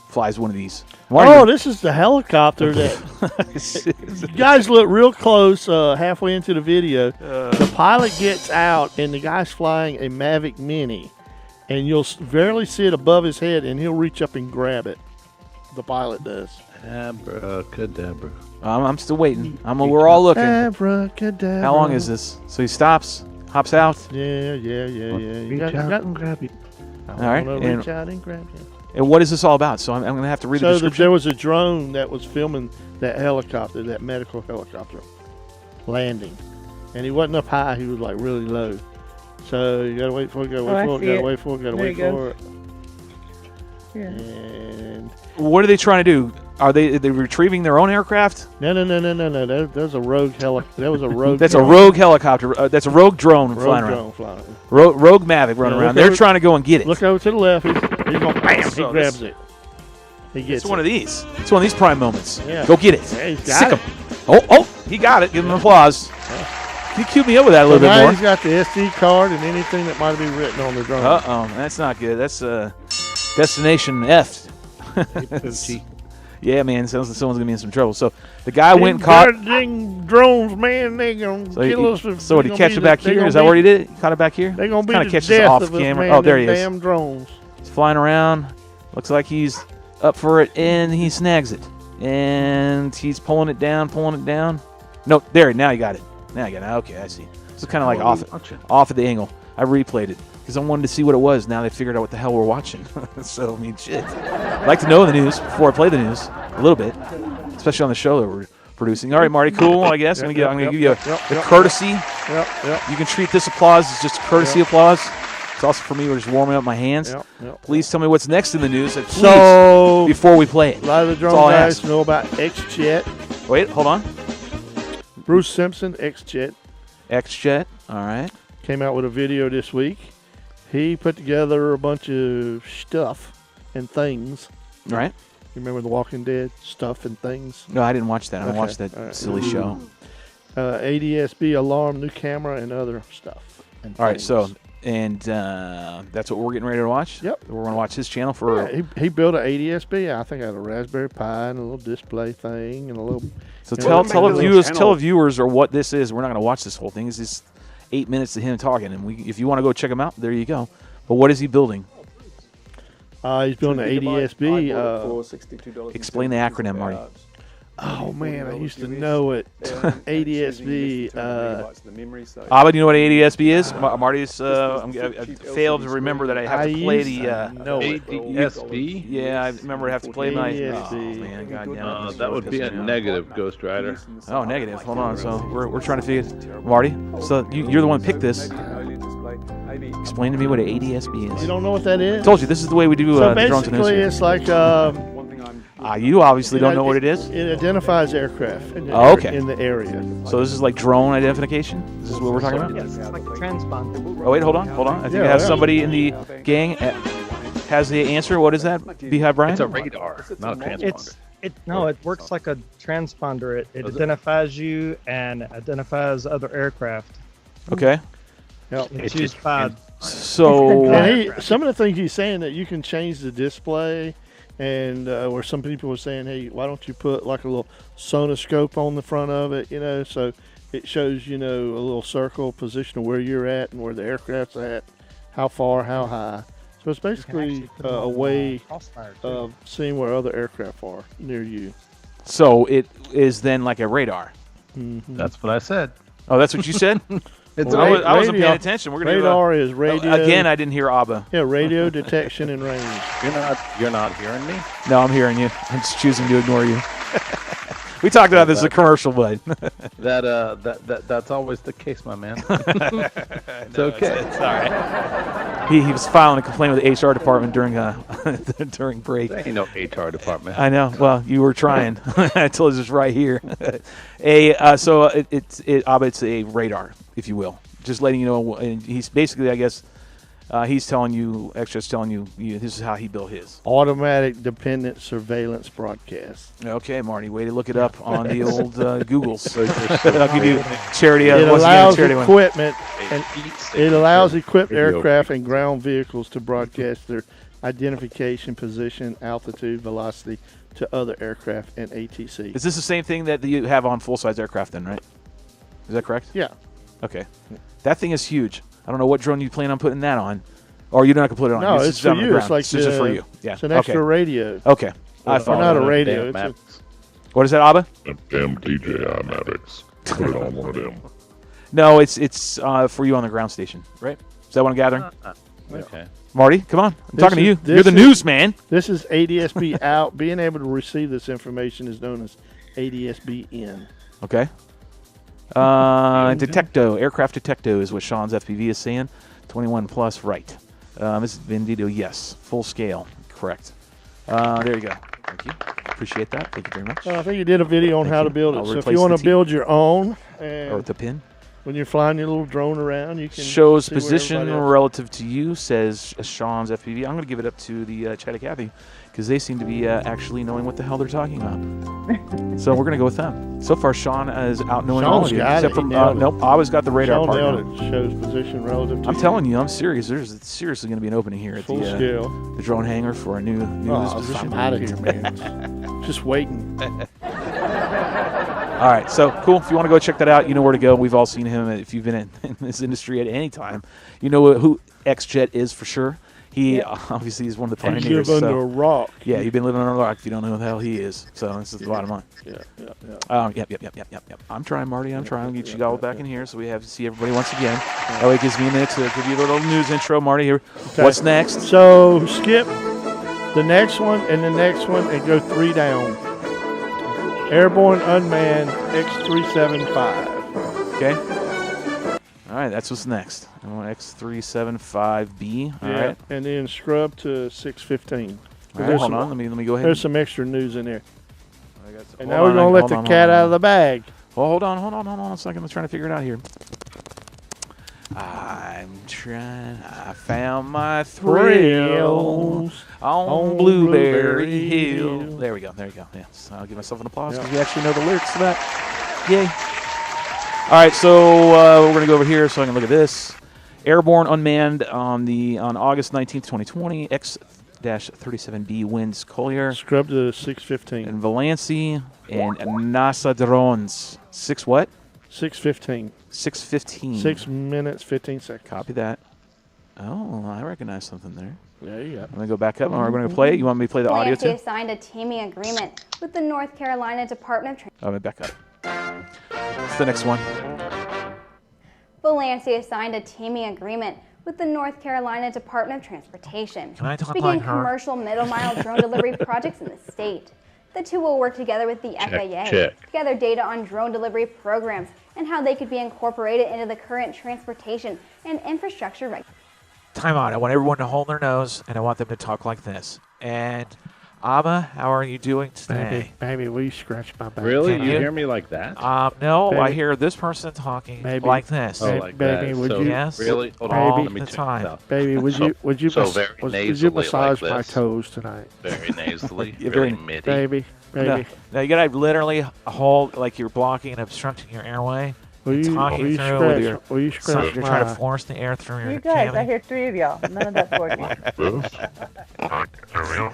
flies one of these. Oh, this is the helicopter that you guys look real close halfway into the video. The pilot gets out, and the guy's flying a Mavic Mini, and you'll barely see it above his head, and he'll reach up and grab it. The pilot does. Abracadabra. I'm still waiting. We're all looking. Abracadabra. How long is this? So he stops, hops out. Yeah. You Reach got, out and grab you. All right. reach out and grab him. And what is this all about? So I'm going to have to read the So description. there was a drone that was filming that helicopter, that medical helicopter, landing. And he wasn't up high, he was like really low. So you gotta wait for it, gotta wait for it. Yeah. And What are they trying to do? Are they retrieving their own aircraft? no. There's a rogue helicopter. That was a rogue. That's a drone. rogue helicopter. That's a rogue drone flying Rogue around. drone flying. Rogue Mavic running Yeah, around. look They're over- trying to go and get it. Look over to the left. He's going bam. So He grabs it. He gets It's one it. of these. It's one of these prime moments. Yeah. Go get it. Yeah, he's got Sick it. him. Oh, he got it. Give him an applause. Can you cue me up with that a So little bit now more? he's got the SD card and anything that might have been written on the drone. That's not good. That's destination F. Yeah, man. Sounds like someone's gonna be in some trouble. So the guy went and caught. Ding drones, man, they gonna So, kill us. so did he catch it back here? Is that what he did? He caught it back here? They're gonna be Kinda the catches death off of us, camera. man, Oh, there he them is. Damn drones. He's flying around. Looks like he's up for it, and he snags it. And he's pulling it down. No, there. Now you got it. Okay, I see. It's kind of like off at the angle. I replayed it because I wanted to see what it was. Now they figured out what the hell we're watching. So, I mean, shit. I'd like to know the news before I play the news a little bit, especially on the show that we're producing. All right, Marty, cool, I guess. I'm going to give you a courtesy. Yep. You can treat this applause as just courtesy applause. It's also for me. We're just warming up my hands. Yep. Please tell me what's next in the news. Please, So before we play it. a lot of the That's drone all I guys ask. know about X-Jet. Wait, hold on. Bruce Simpson, X-Jet, X-Jet. All right. came out with a video this week. He put together a bunch of stuff and things. All right. You remember The Walking Dead? Stuff and things. No, I didn't watch that. I Okay, watched that all right. silly show. ADSB alarm, new camera, and other stuff. And All right, things. so and that's what we're getting ready to watch. Yep. We're going to watch his channel for. Yeah, he built an ADSB. I think I had a Raspberry Pi and a little display thing and a little. So you tell know, the viewers or what this is. We're not going to watch this whole thing. It's just 8 minutes of him talking, and if you want to go check him out, there you go. But what is he building? He's building an ADSB. Explain the acronym, Marty. Oh man, I used to know it. ADSB. Abba, do you know what ADSB is? Marty's. I failed to remember that I have to play the. know it. ADSB? Yeah, I remember I have to play my. ADSB. Oh man, goddamn it. That would be a negative, Ghost Rider. Oh, negative. Hold on. So we're trying to figure. Marty, so you're the one who picked this. Explain to me what an ADSB You is. don't know what that is? I told you this is the way we do So the drones in basically, this. it's like You obviously don't know what it is. It identifies aircraft in the, Oh, okay. in the area. So this is like drone identification. This is what we're talking about. Yes, it's like a transponder. Oh wait, hold on. I think Yeah, I have yeah. somebody in the gang has the answer. What is that? Beehive Brian? It's a radar, not a transponder. It works like a transponder. It identifies you and identifies other aircraft. Okay. Yep. It's used by So And some of the things he's saying that you can change the display, and where some people were saying, hey, why don't you put like a little sonoscope on the front of it, so it shows, a little circle position of where you're at and where the aircraft's at, how far, how high. So it's basically a way of seeing where other aircraft are near you. So it is then like a radar. That's what I said. Oh, that's what you said? It's I wasn't radio- paying attention. We're gonna Radar is radio. again. I didn't hear Abba. Yeah, radio detection and range. You're not hearing me? No, I'm hearing you. I'm just choosing to ignore you. We talked about this in a commercial, bud. That's always the case, my man. It's okay. It's all right. He was filing a complaint with the HR department during during break. There ain't no HR department. I know. Well, you were trying. I told you it's right here. So it's a radar, if you will. Just letting you know. And he's basically, I guess, He's telling you, Extra's telling you, this is how he built his. Automatic dependent surveillance broadcast. Okay, Marty, way to look it up on the old Googles. I'll give you charity. It once allows again, charity equipment, and it allows equipped BYOB. aircraft and ground vehicles to broadcast their identification, position, altitude, velocity to other aircraft and ATC. Is this the same thing that you have on full-size aircraft then, right? Is that correct? Yeah. Okay. That thing is huge. I don't know what drone you plan on putting that on. Or you're not going to put it on. No, It's it's just for on the you. ground. It's like It's just for you. Yeah. It's an extra radio. Okay. I Or follow. not a Damn radio. It's a, Mavics. What is that, Abba? Them DJI Mavics. Put it on one of them. No, it's for you on the ground station, right? Is that what I'm gathering? Okay. Marty, come on. I'm This talking to you. is- You're the this is- news man. this is ADSB out. Being able to receive this information is known as ADSB in. Okay. Detecto, aircraft detecto is what Sean's FPV is saying. 21 plus, right. This is Vendito, yes. Full scale, correct. There you go. Thank you. Appreciate that. Thank you very much. I think you did a video on Thank how you. to build it. I'll So if replace you want the to T- build your own, Or and with the pin. when you're flying your little drone around, you can Shows see where position everybody else- relative to you, says Sean's FPV. I'm going to give it up to the Chatty Cathy because they seem to be actually knowing what the hell they're talking about. So we're going to go with them. So far, Sean is out knowing all of Sean's you. got Except it. for, He nailed it. nope, I always got the radar Sean part. nailed now. it. Shows position relative to I'm telling you, I'm serious. There's seriously going to be an opening here at full the scale. the drone hangar for a new Oh, position. I'm out of here, man. Just waiting. All right, so cool. If you want to go check that out, you know where to go. We've all seen him. If you've been in this industry at any time, you know who X-Jet is for sure. He obviously is one of the You pioneers. live under a So, rock. yeah, you've been living under a rock if you don't know who the hell he is. So this is the bottom line. Yeah. Yep. I'm trying, Marty. I'm trying to get you all back in here so we have to see everybody once again. That way it gives me a minute to give you a little news intro, Marty. Here, Okay. what's next? So skip the next one and the next one and go 3 down. Airborne Unmanned X375. Okay. All right, that's what's next. I want X375B. All Yeah, right. and then scrub to 615. All right, hold on. Let me go ahead. There's some extra news in there. I got some- And hold now we're on, going to let hold the on, cat hold out on. of the bag. Well, hold on a second. I'm trying to figure it out here. I found my thrills on Blueberry Hill. There we go. Yes, I'll give myself an applause because we actually know the lyrics to that. Yay. All right, so we're going to go over here so I can look at this. Airborne Unmanned on August 19th, 2020. X-37B wins Collier Scrub to 615. and Valancy and NASA drones. 6 what? 615. 6:15. 6 minutes, 15 seconds. Copy that. Oh, I recognize something there. There you go. I'm going to go back up. We're going to play it. You want me to play the audio Valancy too? signed a teaming agreement with the North Carolina Department of Oh, let me back up. What's the next one? Valancy signed a teaming agreement with the North Carolina Department of Transportation Can I talk to begin like her? commercial middle-mile drone delivery projects in the state. The two will work together with the FAA to gather data on drone delivery programs and how they could be incorporated into the current transportation and infrastructure regulations. Time out. I want everyone to hold their nose, and I want them to talk like this. And Abba, how are you doing today? Baby, will you scratch my back? Really? Can You you? hear me like that? No, I Baby. hear this person talking Baby. like this. Oh, like baby, that. would So, you- Yes. Really? Hold Baby. on. Let me The check time. this out. Baby, would So- you so mas- very would you nasally massage like my this. toes tonight? Very nasally. Yeah, very very- middy. Baby, No, no, you gotta literally hold like you're blocking and obstructing your airway. will you, talking will you through with your- scratch? Will you So scratch you're trying to my? force the air through your You guys, I cavity. hear 3 of y'all. None of that for you. This?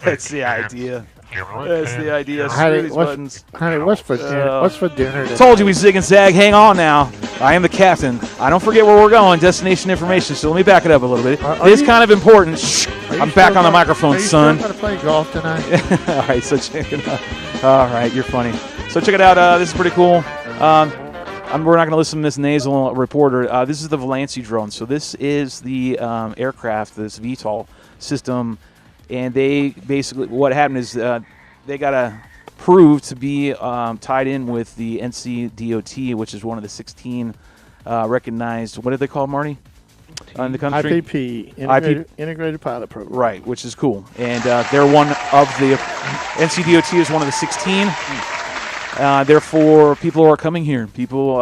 That's the idea. That's the idea. Screw Honey, these what's, buttons. honey, what's for dinner? What's for dinner? Today? Told you we zig and zag. Hang on now. I am the captain. I don't forget where we're going. Destination information. So let me back it up a little bit. Are It's you- kind of important. Shh. Are you I'm back still on the gonna- microphone, are you son. still going to play golf tonight? All right, so check it out. All right, you're funny. So check it out. This is pretty cool. We're not going to listen to this nasal reporter. This is the Valancy drone. So this is the aircraft, this VTOL system, and they basically what happened is they got approved to be tied in with the NCDOT, which is one of the 16 recognized. What did they call it, Marty? In the country. IPP, Integrated Pilot Program. Right, which is cool. And they're one of the NCDOT is one of the 16. Therefore, people are coming here.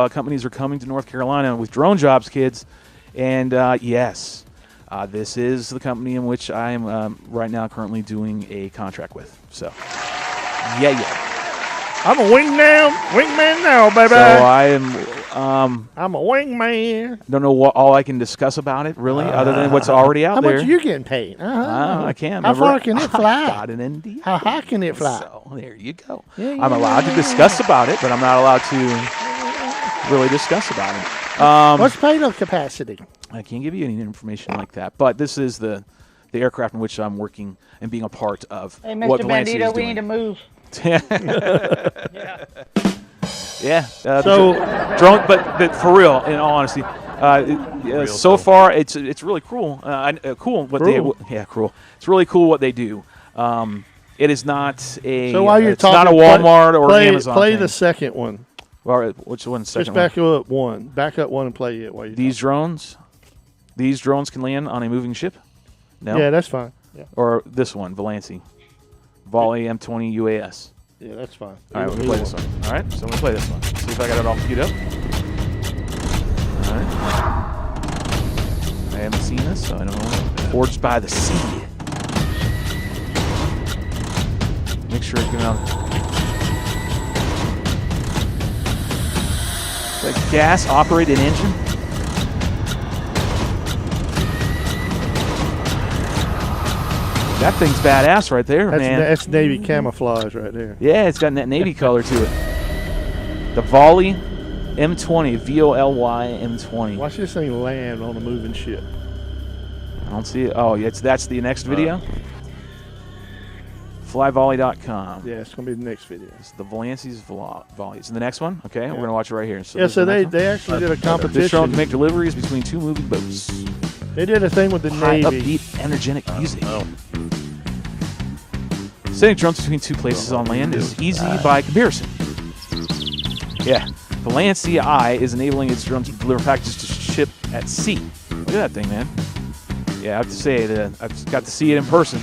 Companies are coming to North Carolina with drone jobs, kids. And yes, This is the company in which I am right now currently doing a contract with. So, yeah. I'm a wingman now, baby. So I am. I'm a wingman. Don't know what all I can discuss about it really, other than what's already out How there. much are you getting paid? I can't. How far can it fly? Got an NDA. How high can it fly? So there you go. Yeah, I'm allowed to discuss about it, but I'm not allowed to really discuss about it. What's payload capacity? I can't give you any information like that. But this is the aircraft in which I'm working and being a part of. Hey, what Mr. Valencia is Bandito, we doing. need to move. Yeah. So drone, but for real, in all honesty, so far it's really cool. Cool what Cruel. Cruel. It's really cool what they do. It is not a. So while you're it's talking, not a Walmart or Amazon. Play thing. the second one. Or which one's the Just second back up one. Back up one and play it while you. These drones can land on a moving ship. No. Yeah, that's fine. Yeah. Or this one, Valancy, Volley M20 UAS. Yeah, that's fine. All right, we're gonna play this one. All right, so I'm gonna play this one. See if I got it all queued up. All right. I haven't seen this, so I don't know. Forged by the Sea. Make sure it's gonna. It's a gas-operated engine. That thing's badass right there, man. That's Navy camouflage right there. Yeah, it's got that Navy color to it. The Volley M20, VOLY M20. Watch this thing land on a moving ship. I don't see it. Oh, that's the next video. Flyvolley.com. Yeah, it's gonna be the next video. It's the Valancy's volleys. And the next one, okay, we're gonna watch it right here. So Yeah, this so is the they next one. actually did a This drone competition. to make deliveries between two moving boats. They did a thing with the High, Navy. upbeat, energetic music. Sending drones between two places on land is easy by comparison. Yeah, the Land CI is enabling its drones to deliver packages to ship at sea. Look at that thing, man. Yeah, I have to say that I've got to see it in person.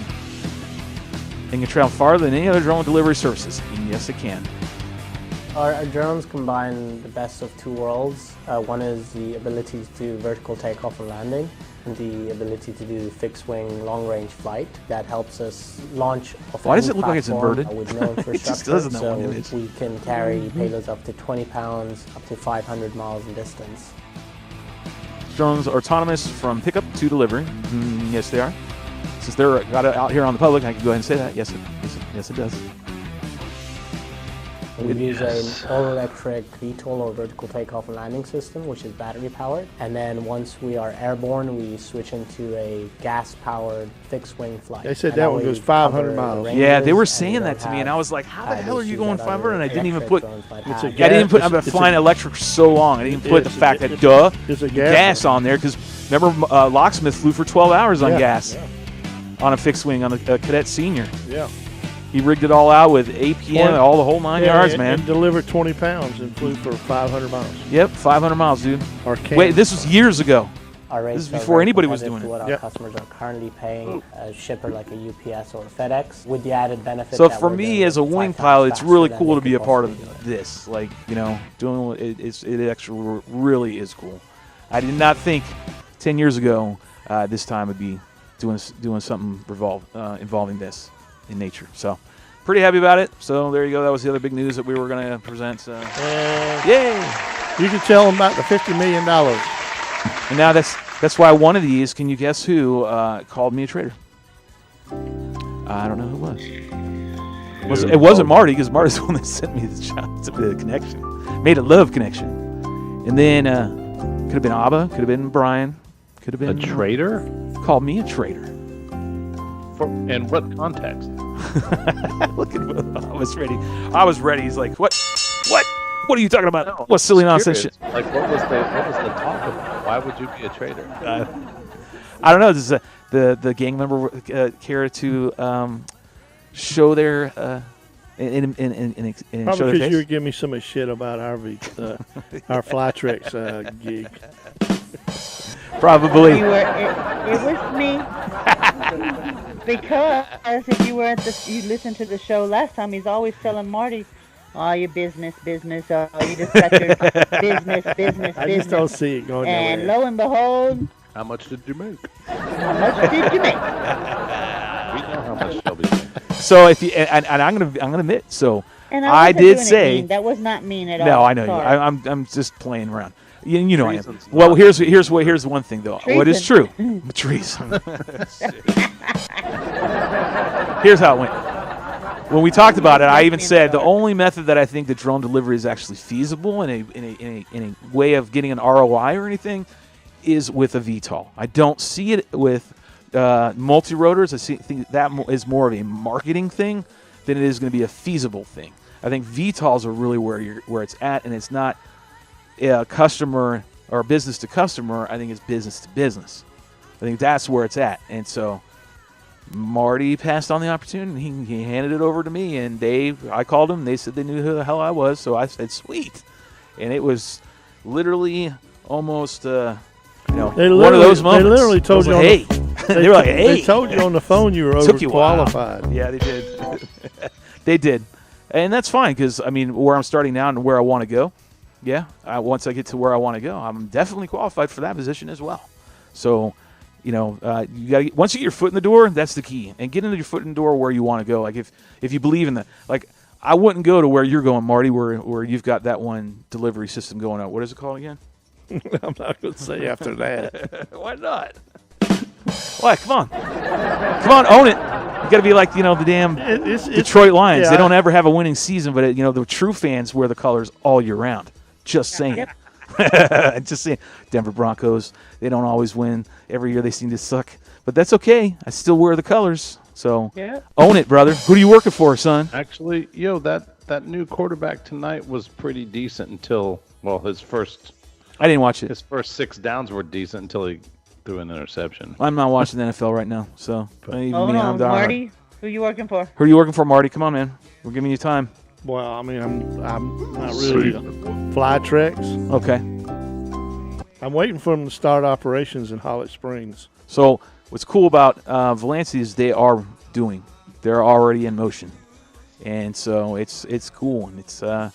It can travel farther than any other drone delivery services. And yes, it can. Our drones combine the best of two worlds. One is the ability to do vertical takeoff and landing, and the ability to do fixed wing long range flight. That helps us launch off Why does any it look like it's platform, inverted? with no infrastructure. It just does in that so one image. we can carry payloads up to 20 pounds, up to 500 miles in distance. Drones are autonomous from pickup to delivery. Yes, they are. Since they're got it out here on the public, I can go ahead and say that. Yes, it does. We use an all-electric VTOL or vertical takeoff and landing system, which is battery-powered. And then once we are airborne, we switch into a gas-powered fixed-wing flight. They said And that one way goes we 500 cover miles. the Yeah, they were ranges, saying and we that to don't me, and I was like, "How the have hell are you issues going that 500?" And I didn't even electric put. drones might It's have. a I didn't put. I've been It's a- flying electric for so long. I didn't put the fact that it's a gas on there because remember Locksmith flew for 12 hours on gas on a fixed wing on a Cadet Senior. Yeah. He rigged it all out with APM and all the whole 9 yards, man. And delivered 20 pounds and flew for 500 miles. Yep, 500 miles, dude. Or Wait, this was years ago. Our rates This is are before very anybody was competitive doing to it. what our customers are currently paying a shipper like a UPS or a FedEx, with the added benefit. So that for we're me doing as a it wing 5 times pilot, it's faster really than cool they to be a could part possibly do of this. Like, doing it actually really is cool. I did not think 10 years ago this time would be doing something involving this in nature. So pretty happy about it. So there you go. That was the other big news that we were going to present. Yay! You can tell them about the $50 million. And now that's why one of these, can you guess who called me a traitor? I don't know who it was. It wasn't Marty, because Marty's the one that sent me the connection. Made a love connection. And then could have been Abba, could have been Brian, could have been... A traitor? Called me a traitor. In what context? Look at I was ready. He's like, what? What are you talking about? No, what silly I'm nonsense curious. shit? Like, what was the talk about? Why would you be a traitor? I don't know. This is the gang member care to show their in Probably show their because face? you were giving me so much shit about our Flytrex gig. Probably. It was me. Because if you were you listened to the show last time, he's always telling Marty, "Oh, your business. Oh, you just got your business. I just don't see it going And nowhere. lo and behold, How much did you make? How much did you make? We know how much Shelby made. So if you and I'm gonna admit, so And I wasn't did doing it say mean. That was not mean at all. no, I know you. Sorry. I'm just playing around. You know I am. Treason's Well, not- here's one thing though. What is true? Treason. Treason. Here's how it went. When we talked about it, I even said the only method that I think that drone delivery is actually feasible in a way of getting an ROI or anything is with a VTOL. I don't see it with multi-rotors. Think that is more of a marketing thing than it is going to be a feasible thing. I think VTOLs are really where it's at, and it's not customer or business to customer. I think it's business to business. I think that's where it's at, and so Marty passed on the opportunity. He handed it over to me, and I called them. They said they knew who the hell I was, so I said, sweet. And it was literally almost, one of those moments. They literally told you, hey. They were like, hey. They told you on the phone you were overqualified. Yeah, they did. They did. And that's fine because, I mean, where I'm starting now and where I want to go, once I get to where I want to go, I'm definitely qualified for that position as well. So, you got once you get your foot in the door, that's the key. And getting your foot in the door where you want to go. Like if you believe in that, like I wouldn't go to where you're going, Marty, where you've got that one delivery system going out. What is it called again? I'm not going to say after that. Why not? Why? Come on, own it. You got to be like the damn Detroit Lions. Yeah, they don't ever have a winning season, but the true fans wear the colors all year round. Just saying. Just saying. Denver Broncos, they don't always win. Every year they seem to suck. But that's okay. I still wear the colors. So own it, brother. Who are you working for, son? Actually, that new quarterback tonight was pretty decent until, his first. I didn't watch it. His first 6 downs were decent until he threw an interception. I'm not watching the NFL right now. So, I'm Marty. Who you working for? Who are you working for, Marty? Come on, man. We're giving you time. Well, I mean, I'm not really fly treks. Okay. I'm waiting for them to start operations in Hollitt Springs. So what's cool about Valancia is they're already in motion, and so it's cool. And it's the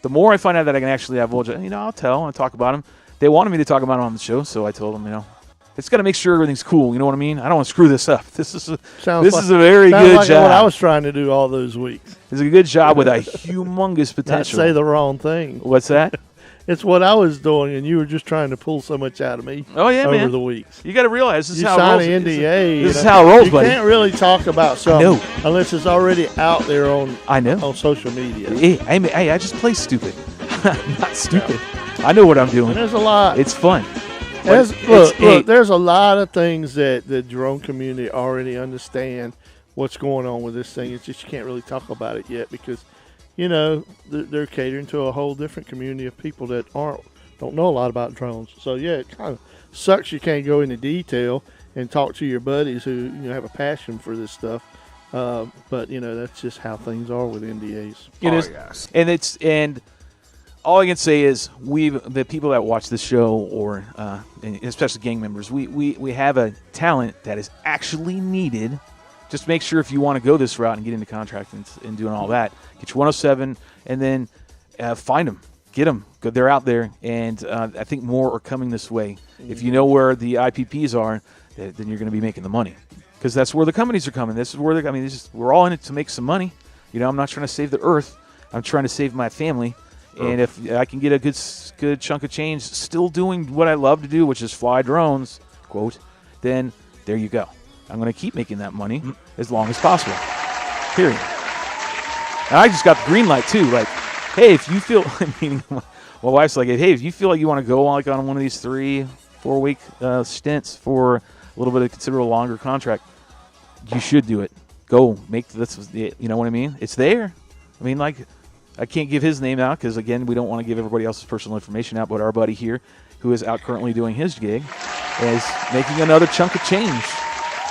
more I find out that I can actually divulge it, I'll talk about them. They wanted me to talk about it on the show, so I told them, it's got to make sure everything's cool. You know what I mean? I don't want to screw this up. This is a very good job. What I was trying to do all those weeks. It's a good job with a humongous potential. Not say the wrong thing. What's that? It's what I was doing, and you were just trying to pull so much out of me. Oh yeah, over man. the weeks. You got to realize this is how it rolls. You sign an NDA. This is how it rolls, buddy. You can't really talk about something unless it's already out there on social media. Hey, I just play stupid. I'm not stupid. I know what I'm doing. And there's a lot. It's fun. Look, there's a lot of things that the drone community already understand what's going on with this thing. It's just you can't really talk about it yet because, they're catering to a whole different community of people that don't know a lot about drones. So, it kind of sucks you can't go into detail and talk to your buddies who have a passion for this stuff. But, that's just how things are with NDAs. It is. Yes. And all I can say is the people that watch the show, or and especially gang members, we have a talent that is actually needed. Just make sure if you want to go this route and get into contracting and doing all that, get your 107 and then find them, get them. They're out there, and I think more are coming this way. Mm-hmm. If you know where the IPPs are, then you're going to be making the money because that's where the companies are coming. This is where we're all in it to make some money. I'm not trying to save the earth. I'm trying to save my family. And if I can get a good chunk of change still doing what I love to do, which is fly drones, quote, then there you go. I'm going to keep making that money as long as possible, period. And I just got the green light, too. Like, hey, if you feel – meaning my wife's like, hey, if you feel like you want to go on one of these 3-4 week stints for a little bit of considerable longer contract, you should do it. Go make this – you know what I mean? It's there. I mean, like – I can't give his name out because, again, we don't want to give everybody else's personal information out, but our buddy here, who is out currently doing his gig, is making another chunk of change.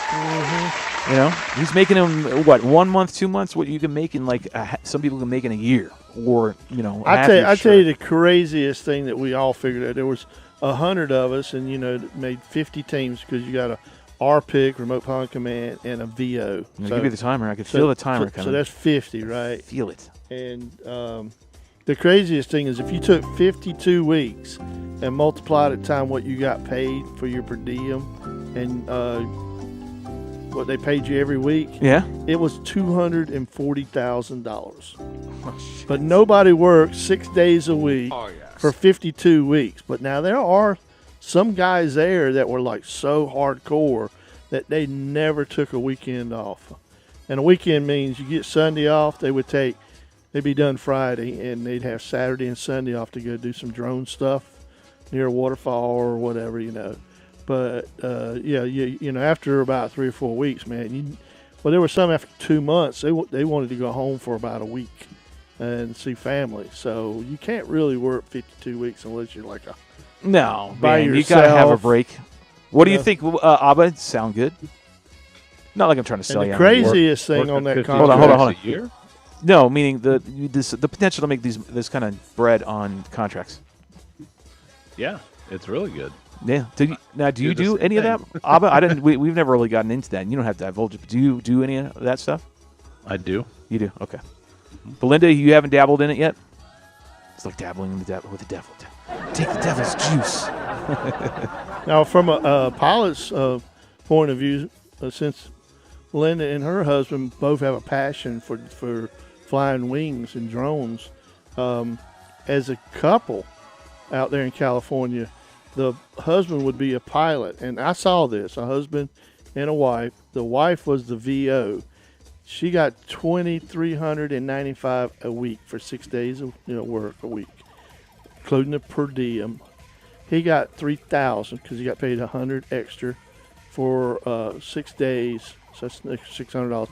Mm-hmm. He's making them, 1 month, 2 months, what you can make in, some people can make in a year or, I tell you the craziest thing that we all figured out. There was 100 of us and, made 50 teams because you got a RPIC, remote pilot command, and a VO. Give me the timer. I can feel the timer coming. So that's 50, right? Feel it. And The craziest thing is if you took 52 weeks and multiplied it times what you got paid for your per diem and what they paid you every week, it was $240,000. But nobody worked 6 days a week for 52 weeks. But now there are some guys there that were like so hardcore that they never took a weekend off. And a weekend means you get Sunday off. They'd be done Friday, and they'd have Saturday and Sunday off to go do some drone stuff near a waterfall or whatever, you know. But you know, after about 3 or 4 weeks, man, there were some after 2 months they wanted to go home for about a week and see family. So you can't really work 52 weeks unless you're like by yourself. You gotta have a break. What do you think, Abba? Sound good? Not like I'm trying to sell and you. The craziest thing on that contract. Hold on. A year? No, meaning the potential to make this kind of bread on contracts. Yeah, it's really good. Yeah. Do you do any of that, Abba? I didn't. We've never really gotten into that. And you don't have to divulge it. But do you do any of that stuff? I do. You do. Okay. Belinda, you haven't dabbled in it yet. It's like dabbling in with the devil. Take the devil's juice. Now, from a pilot's point of view, since Linda and her husband both have a passion for flying wings and drones, as a couple out there in California, the husband would be a pilot. And I saw this, a husband and a wife. The wife was the VO. She got $2,395 a week for 6 days of work a week, including the per diem. He got $3,000 because he got paid $100 extra for 6 days. So that's $600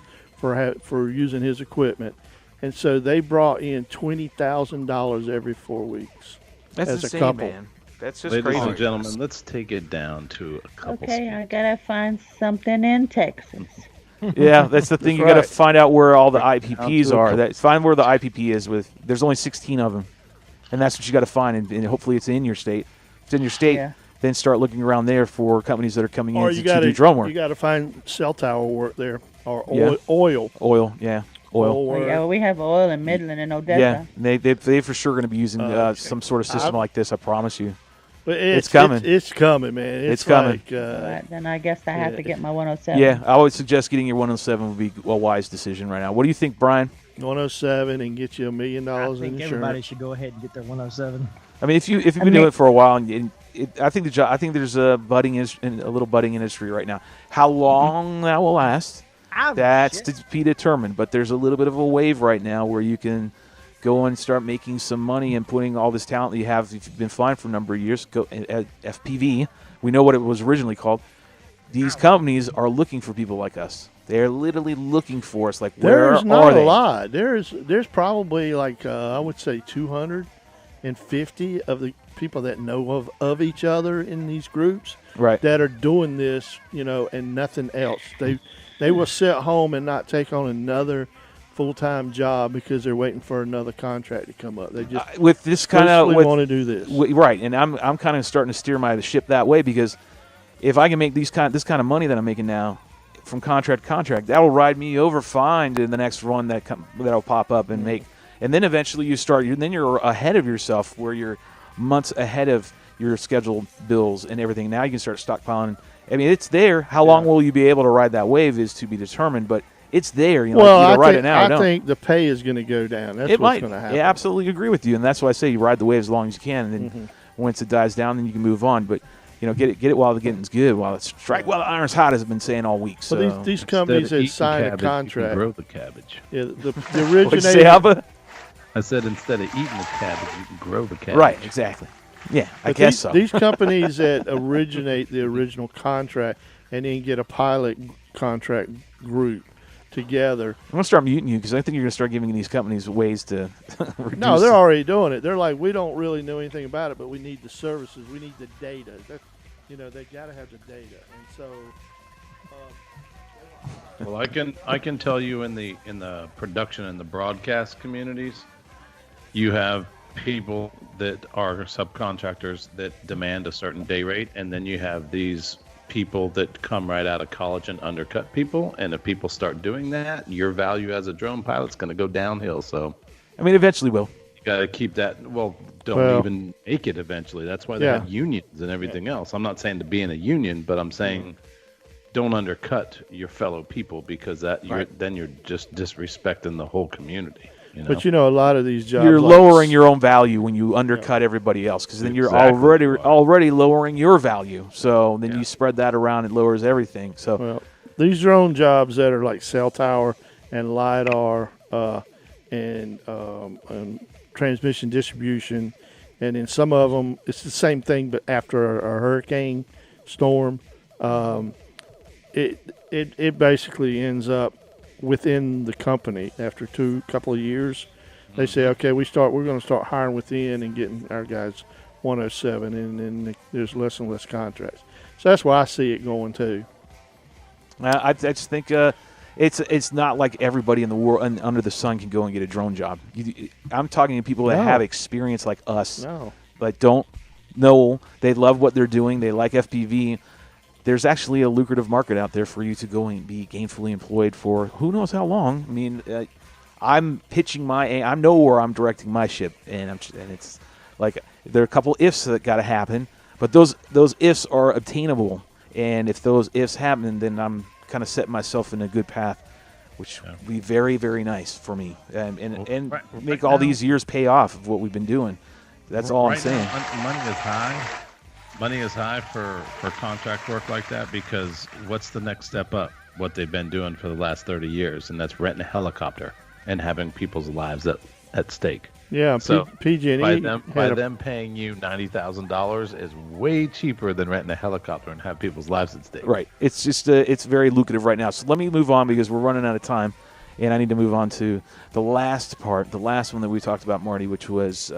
for using his equipment, and so they brought in $20,000 every 4 weeks. That's as insane, a couple. man. That's just Ladies crazy. and gentlemen, let's take it down to a couple. Okay, I gotta find something in Texas. Yeah, that's the thing. That's You got to right. find out where all the IPPs are. Find where the IPP is. There's only 16 of them, and that's what you got to find. And hopefully, it's in your state. If it's in your state. Yeah. Then start looking around there for companies that are coming Or in you to do drone work. You got to find cell tower work there, or Yeah. oil. Oil, yeah, oil. work. Yeah, well, we have oil in Midland and Odessa. Yeah, they for sure going to be using some sort of system like this. I promise you. But it's coming. It's coming, man. It's coming. Like, All right, then I guess I have to get my 107. Yeah, I would suggest getting your 107 would be a wise decision right now. What do you think, Brian? 107 and get you $1 million I in think insurance. everybody should go ahead and get their 107. I mean, if you've been doing it for a while, and I think there's a little budding industry right now. How long that will last, that's to be determined. But there's a little bit of a wave right now where you can go and start making some money and putting all this talent that you have. If you've been flying for a number of years, go at FPV. We know what it was originally called. These companies are looking for people like us. They're literally looking for us. Like, where There's are not they? a lot. There's probably like I would say 250 of the people that know of each other in these groups, right, that are doing this, and nothing else. They will sit home and not take on another full-time job because they're waiting for another contract to come up. They just with this kind of want to do this, right? And I'm kind of starting to steer my ship that way, because if I can make this kind of money that I'm making now from contract to contract, that will ride me over fine to the next one that'll pop up and make. And then eventually you're ahead of yourself, where you're months ahead of your scheduled bills and everything. Now you can start stockpiling. I mean, it's there. How long will you be able to ride that wave is to be determined, but it's there. I think the pay is going to go down. That's what's going to happen. Yeah, absolutely agree with you, and that's why I say you ride the wave as long as you can, and then once it dies down, then you can move on. But get it while the getting's good, while it's strike while the iron's hot, as I've been saying all week. So well, these companies that sign a contract, you can grow the cabbage. Yeah, the originator. I said instead of eating the cabbage, you can grow the cabbage. Right, exactly. Yeah, I guess so. These companies that originate the original contract and then get a pilot contract group together. I'm going to start muting you, because I think you're going to start giving these companies ways to reduce. No, they're already doing it. They're like, we don't really know anything about it, but we need the services. We need the data. They got to have the data. And so... well, I can tell you in the production and the broadcast communities, you have people that are subcontractors that demand a certain day rate, and then you have these people that come right out of college and undercut people. And if people start doing that, your value as a drone pilot's going to go downhill. So, I mean, eventually will. got to keep that. Well, don't even make it eventually. That's why they have unions and everything else. I'm not saying to be in a union, but I'm saying don't undercut your fellow people, because then you're just disrespecting the whole community. You know? But a lot of these jobs, you're lowering your own value when you undercut everybody else, because then you're already lowering your value. So then you spread that around, it lowers everything. So these drone jobs that are like cell tower and LiDAR and transmission distribution, and in some of them it's the same thing, but after a hurricane storm, it basically ends up within the company after couple of years. They say, okay, we're going to start hiring within and getting our guys 107, and then there's less and less contracts. So that's why I see it going too. I just think it's not like everybody in the world and under the sun can go and get a drone job. I'm talking to people that have experience like us, but don't know. They love what they're doing. They like FPV. There's actually a lucrative market out there for you to go and be gainfully employed for who knows how long. I mean, I'm pitching I know where I'm directing my ship, and it's like there are a couple ifs that got to happen, but those ifs are obtainable, and if those ifs happen, then I'm kind of setting myself in a good path, which would be very, very nice for me, and make all these years pay off of what we've been doing. That's all I'm saying. Money is high. Money is high for contract work like that, because what's the next step up? What they've been doing for the last 30 years, and that's renting a helicopter and having people's lives at stake. Yeah, so PG&E by them paying you $90,000 is way cheaper than renting a helicopter and have people's lives at stake. Right. It's just it's very lucrative right now. So let me move on, because we're running out of time, and I need to move on to the last part, the last one that we talked about, Marty, which was. We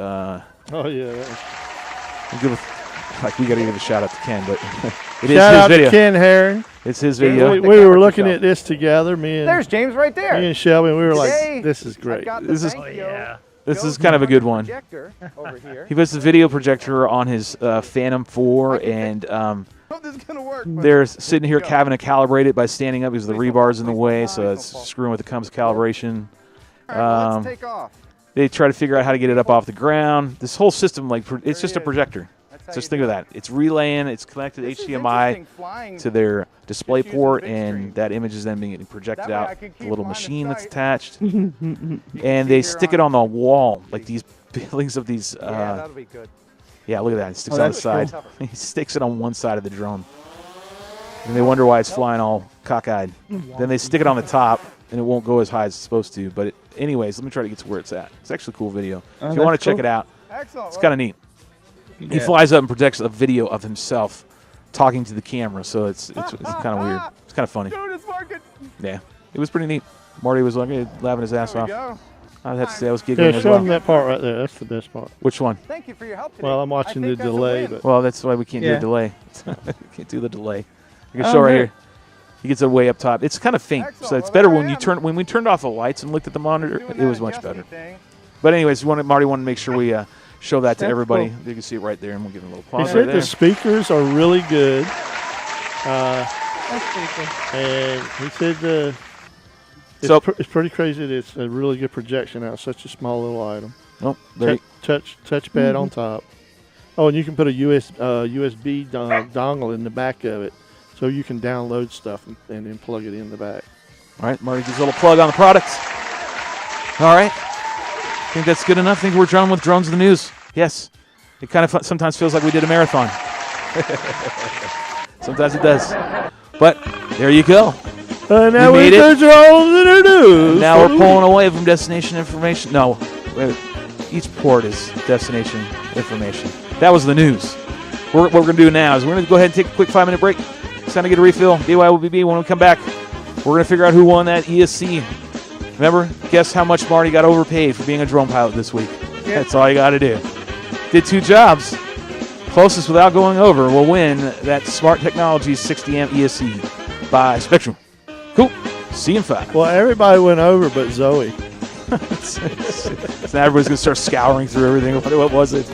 got to give a shout out to Ken, but it is his video. To Ken Herring. It's his video. We were looking at this together. There's James right there. Me and Shelby, we were like, "This is great." This is kind of a good one. He puts the video projector on his Phantom 4, and they're sitting here having to calibrate it by standing up because the rebar's in the way, so it's screwing with the compass calibration. Let's take off. They try to figure out how to get it up off the ground. This whole system, it's just a projector. Just think of that. It's relaying. It's connected HDMI to their display port, and that image is then being projected out the little machine that's attached. And they stick it on the wall, like these buildings of these. Yeah, that'll be good. Yeah, look at that. It sticks on the side. He sticks it on one side of the drone. And they wonder why it's flying all cockeyed. Then they stick it on the top, and it won't go as high as it's supposed to. But anyways, let me try to get to where it's at. It's actually a cool video. If you want to check it out, it's kind of neat. He flies up and projects a video of himself talking to the camera, so it's kind of weird. It's kind of funny. Yeah, it was pretty neat. Marty was laughing his ass off. I have to say I was giggling as well. Show him that part right there. That's the best part. Which one? Thank you for your help today. Well, I'm watching the delay. But well, that's why we can't do a delay. We can't do the delay. I can show right here. He gets it way up top. It's kind of faint, so it's better when we turned off the lights and looked at the monitor. It was much better. But anyways, Marty wanted to make sure we show that to everybody. Cool. You can see it right there, and we'll give it a little pause. He said the speakers are really good. That's pretty cool. And he said it's pretty crazy that it's a really good projection out of such a small little item. Oh, touchpad on top. Oh, and you can put a USB dongle in the back of it, so you can download stuff and then plug it in the back. All right, Marty gives a little plug on the product. All right. I think that's good enough. I think we're done with Drones in the News. Yes. It kind of sometimes feels like we did a marathon. Sometimes it does. But there you go. And now we do Drones in the News. Now we're pulling away from destination information. No, each port is destination information. That was the news. What we're going to do now is we're going to go ahead and take a quick 5-minute break. It's time to get a refill. BYOB. When we come back, we're going to figure out who won that ESC. Remember, guess how much Marty got overpaid for being a drone pilot this week. Yeah. That's all you got to do. Did 2 jobs. Closest without going over will win that Smart Technologies 60 amp ESC by Spectrum. Cool. See you in 5. Well, everybody went over but Zoe. So now everybody's going to start scouring through everything. What was it?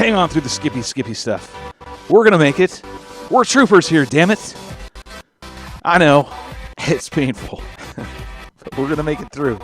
hang on through the skippy stuff. We're going to make it. We're troopers here, damn it. I know. It's painful. But we're going to make it through.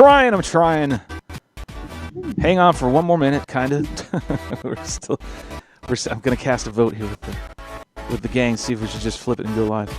I'm trying. Hang on for one more minute, kind of. I'm going to cast a vote here with the gang, see if we should just flip it and go live.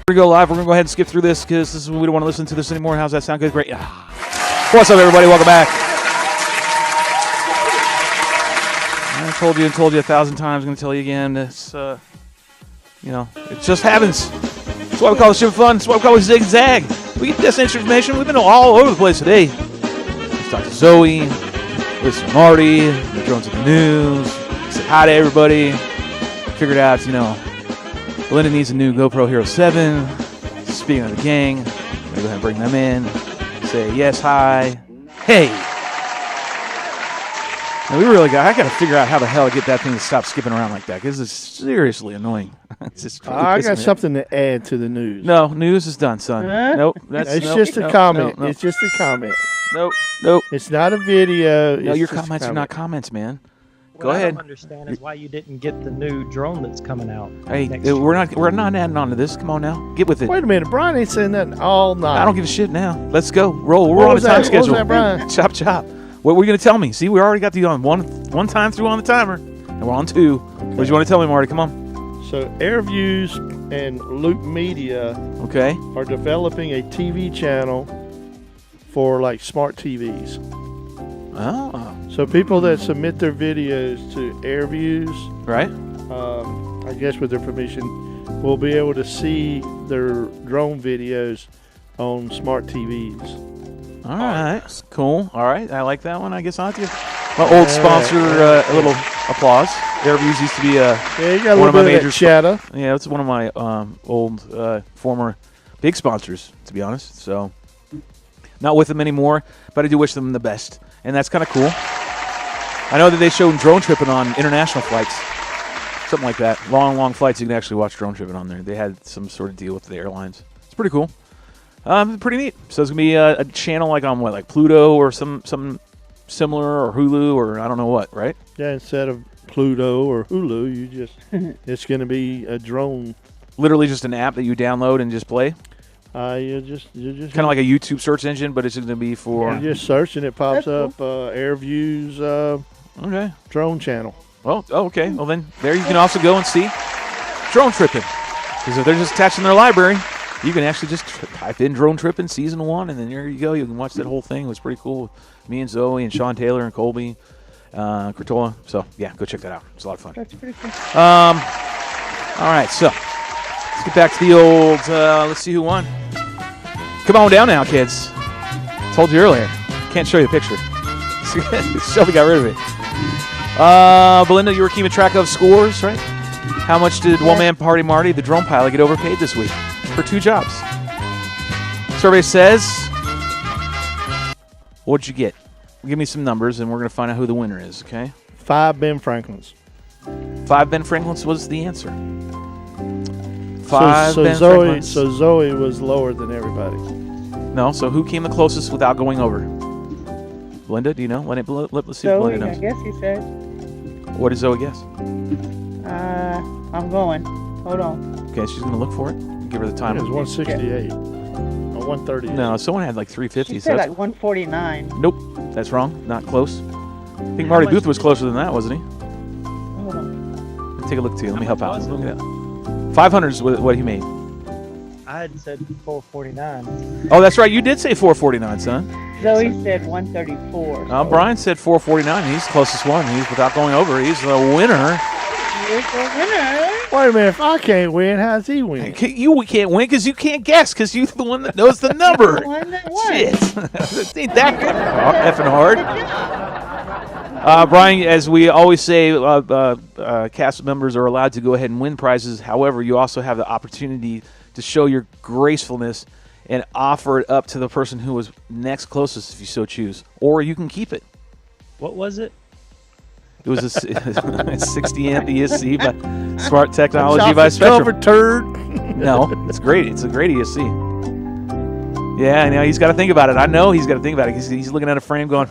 We're going to go live. We're going to go ahead and skip through this because we don't want to listen to this anymore. How's that sound? Good? Great. What's up, everybody? Welcome back. I told you 1,000 times. I'm going to tell you again. It's, it just happens. That's why we call this shit fun. That's why we call it zigzag. We get this information. We've been all over the place today. Let's talk to Zoe. Listen to Marty. The drones in the news. Said hi to everybody. Figured out, Belinda needs a new GoPro Hero 7. Speaking of the gang, I'm going to go ahead and bring them in. Say yes, hi, hey. Now I got to figure out how the hell to get that thing to stop skipping around like that because it's seriously annoying. It's just really I got something to add to the news. No, news is done, son. Nope. It's just a comment. It's just a comment. Nope. It's not a video. No, your comments are not comments, man. Go ahead. What I don't understand is why you didn't get the new drone that's coming out. Hey, we're not adding on to this. Come on now, get with it. Wait a minute, Brian ain't saying nothing all night. I don't give a shit now. Let's go. Roll. We're on a time schedule. What was that, Brian? Chop. What were you gonna tell me? See, we already got you on one time through on the timer, and we're on 2. What did you want to tell me, Marty? Come on. So AirViews and Loop Media, are developing a TV channel for like smart TVs. Oh. So people that submit their videos to AirViews, right? I guess with their permission, will be able to see their drone videos on smart TVs. All right, cool. All right, I like that one. I guess I'll have to give my old sponsor a little applause. AirViews used to be you got a little bit of that chatter. Yeah, it's one of my old former big sponsors, to be honest. So not with them anymore, but I do wish them the best, and that's kind of cool. I know that they showed drone tripping on international flights, something like that. Long flights, you can actually watch drone tripping on there. They had some sort of deal with the airlines. It's pretty cool. Pretty neat. So it's gonna be a channel like on like Pluto or some similar, or Hulu, or I don't know what, right? Yeah, instead of Pluto or Hulu, it's gonna be a drone. Literally just an app that you download and just play. You're just kind of like a YouTube search engine, but it's gonna be for. You just search and it pops up AirViews. Drone channel. Well, okay. Well, then there you can also go and see drone tripping, because if they're just attaching their library, you can actually just type in drone tripping season 1, and then there you go. You can watch that whole thing. It was pretty cool. Me and Zoe and Sean Taylor and Colby, Cortola. So yeah, go check that out. It's a lot of fun. That's pretty cool. All right, so let's get back to the old. Let's see who won. Come on down now, kids. Told you earlier. Can't show you the picture. Shelby got rid of it. Belinda, you were keeping track of scores, right? How much did one-man party Marty, the drone pilot, get overpaid this week for 2 jobs? Survey says, what'd you get? Give me some numbers, and we're going to find out who the winner is, okay? 5 Ben Franklins. 5 Ben Franklins was the answer. 5 Ben Franklins. So Zoe was lower than everybody. No, so who came the closest without going over? Belinda, do you know? Let's see if Zoe, Belinda I knows. guess he said. What did Zoe guess? I'm going. Hold on. Okay, she's going to look for it. Give her the time. It was 168. Or 130. No, someone had like 350. She So said that's, like 149. nope, that's wrong. Not close. I think Marty Booth was closer than that, wasn't he? Hold on. Take a look too. Let me help out. Look at that. 500 is what he made. I had said 449. Oh, that's right. You did say 449, son. Zoe said 134. So Brian said 449. He's the closest one. He's without going over. He's the winner. here's the winner. Wait a minute. If I can't win, how's he win? You can't win because you can't guess because you're the one that knows the number. The one that won. Shit. Ain't that effing hard. Brian, as we always say, cast members are allowed to go ahead and win prizes. However, you also have the opportunity to show your gracefulness and offer it up to the person who was next closest if you so choose. Or you can keep it. What was it? It was a 60 amp ESC by Smart Technology by Spectrum. turd. No, it's great. It's a great ESC. Yeah, I know he's got to think about it. I know he's got to think about it. He's looking at a frame going,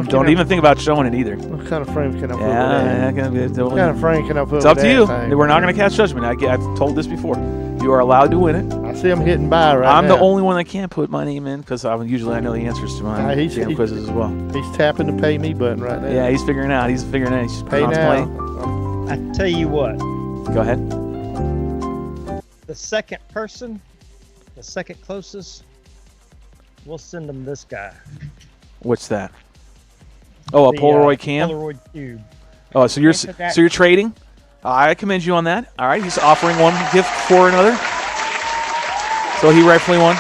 Don't even think about showing it either. What kind of frame can I put Yeah, with that? totally. What kind of frame can I put It's up with to that you. thing? We're not going to cast judgment. I've told this before. You are allowed to win it. I see him hitting by right I'm now. the only one that can't put my name in because usually I know the answers to my damn quizzes as well. He's tapping the pay me button right now. Yeah, he's figuring out. He's Pay contemplating. now. I tell you what, Go ahead. the second person, the second closest, we'll send them this guy. What's that? Oh, a The, Polaroid cam. Polaroid cube. Oh, so you're trading. I commend you on that. All right, he's offering one gift for another. So he rightfully won.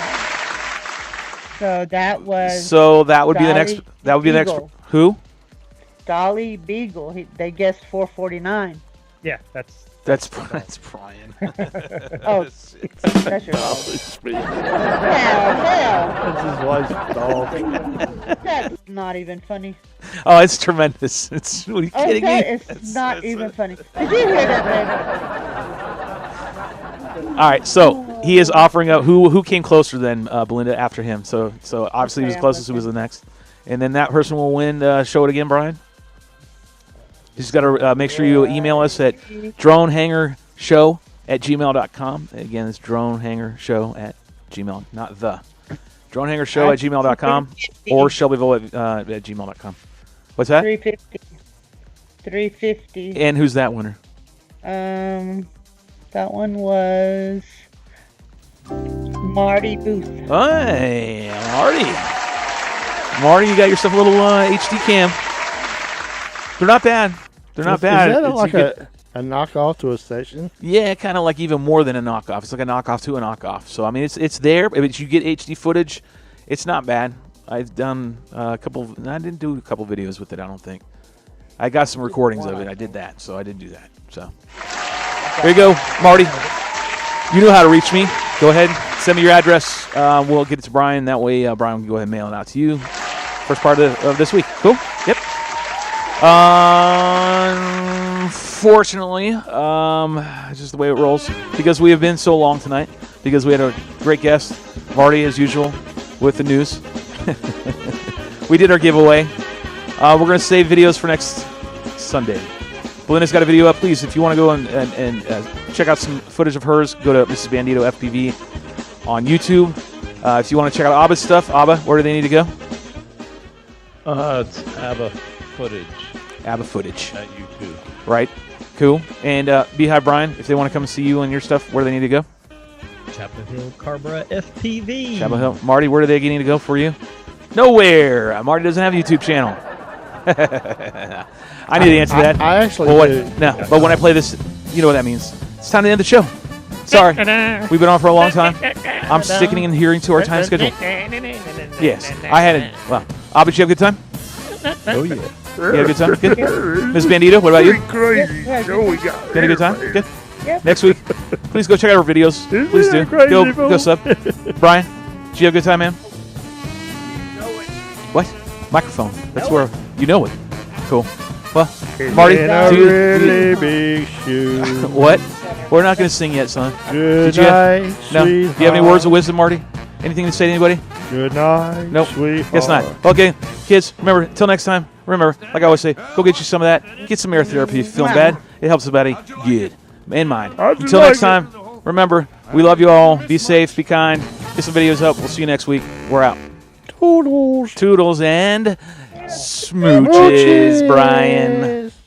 So that was. So that would be the next. Dolly That would be the next. Beagle. Who? Dolly Beagle. They guessed 449. Yeah, That's Brian. Oh, that's your dog. That's his wife's dog. That's not even funny. Oh, it's tremendous. It's what are you kidding me? It's not even funny. Did you hear that, baby? All right, so he is offering up who came closer than Belinda after him. So obviously he was closest. Who was the next, and then that person will win. Show it again, Brian. You just got to make sure you email us at dronehangarshow@gmail.com. Again, it's dronehangarshow@gmail, not the. dronehangarshow@gmail.com or shelbyville at gmail.com. What's that? 350. And who's that winner? That one was Marty Booth. Hey, Marty, you got yourself a little HD cam. They're not bad. They're not bad. Is that like a knockoff to a station? Yeah, kind of like even more than a knockoff. It's like a knockoff to a knockoff. So, I mean, it's there, but you get HD footage. It's not bad. I've done I didn't do a couple videos with it, I don't think. I got some recordings of it. I did that, so I did do that. So, there you go, Marty. You know how to reach me. Go ahead, send me your address. We'll get it to Brian. That way, Brian can go ahead and mail it out to you. First part of this week. Cool? Yep. Unfortunately, it's just the way it rolls because we have been so long tonight. Because we had a great guest, Marty, as usual, with the news. We did our giveaway. We're going to save videos for next Sunday. Belinda's got a video up. Please, if you want to go and check out some footage of hers, go to Mrs. Bandito FPV on YouTube. If you want to check out Abba's stuff, Abba, where do they need to go? It's Abba footage. Abba footage. At YouTube. Right. Cool. And Beehive Brian, if they want to come and see you and your stuff, where do they need to go? Chapel Hill Carbra FPV. Chapel Hill. Marty, where do they need to go for you? Nowhere. Marty doesn't have a YouTube channel. I need to answer that. I actually do. do. No, but when I play this, you know what that means. It's time to end the show. Sorry. We've been on for a long time. I'm sickening and adhering to our time schedule. Yes. I had it. Well, did you have a good time? Oh, yeah. You had a good time? Good. Ms. Bandito, what about you? Crazy. Oh, we got You had a good time? Good. Next week, please go check out our videos. Please do. Go sub. Brian, did you have a good time, man? What? Microphone. That's where you know it. Cool. Well, Marty, what? We're not going to sing yet, son. Good Did you night, no. Do you have any words of wisdom, Marty? Anything to say to anybody? Good night, nope. sweetheart. Guess not. Okay, kids, remember, until next time, remember, like I always say, go get you some of that. Get some air therapy if you're feeling bad. It helps the body good and mind. Until next time, remember, we love you all. Be safe, be kind. Get some videos up. We'll see you next week. We're out. Toodles. Toodles and smooches, Brian.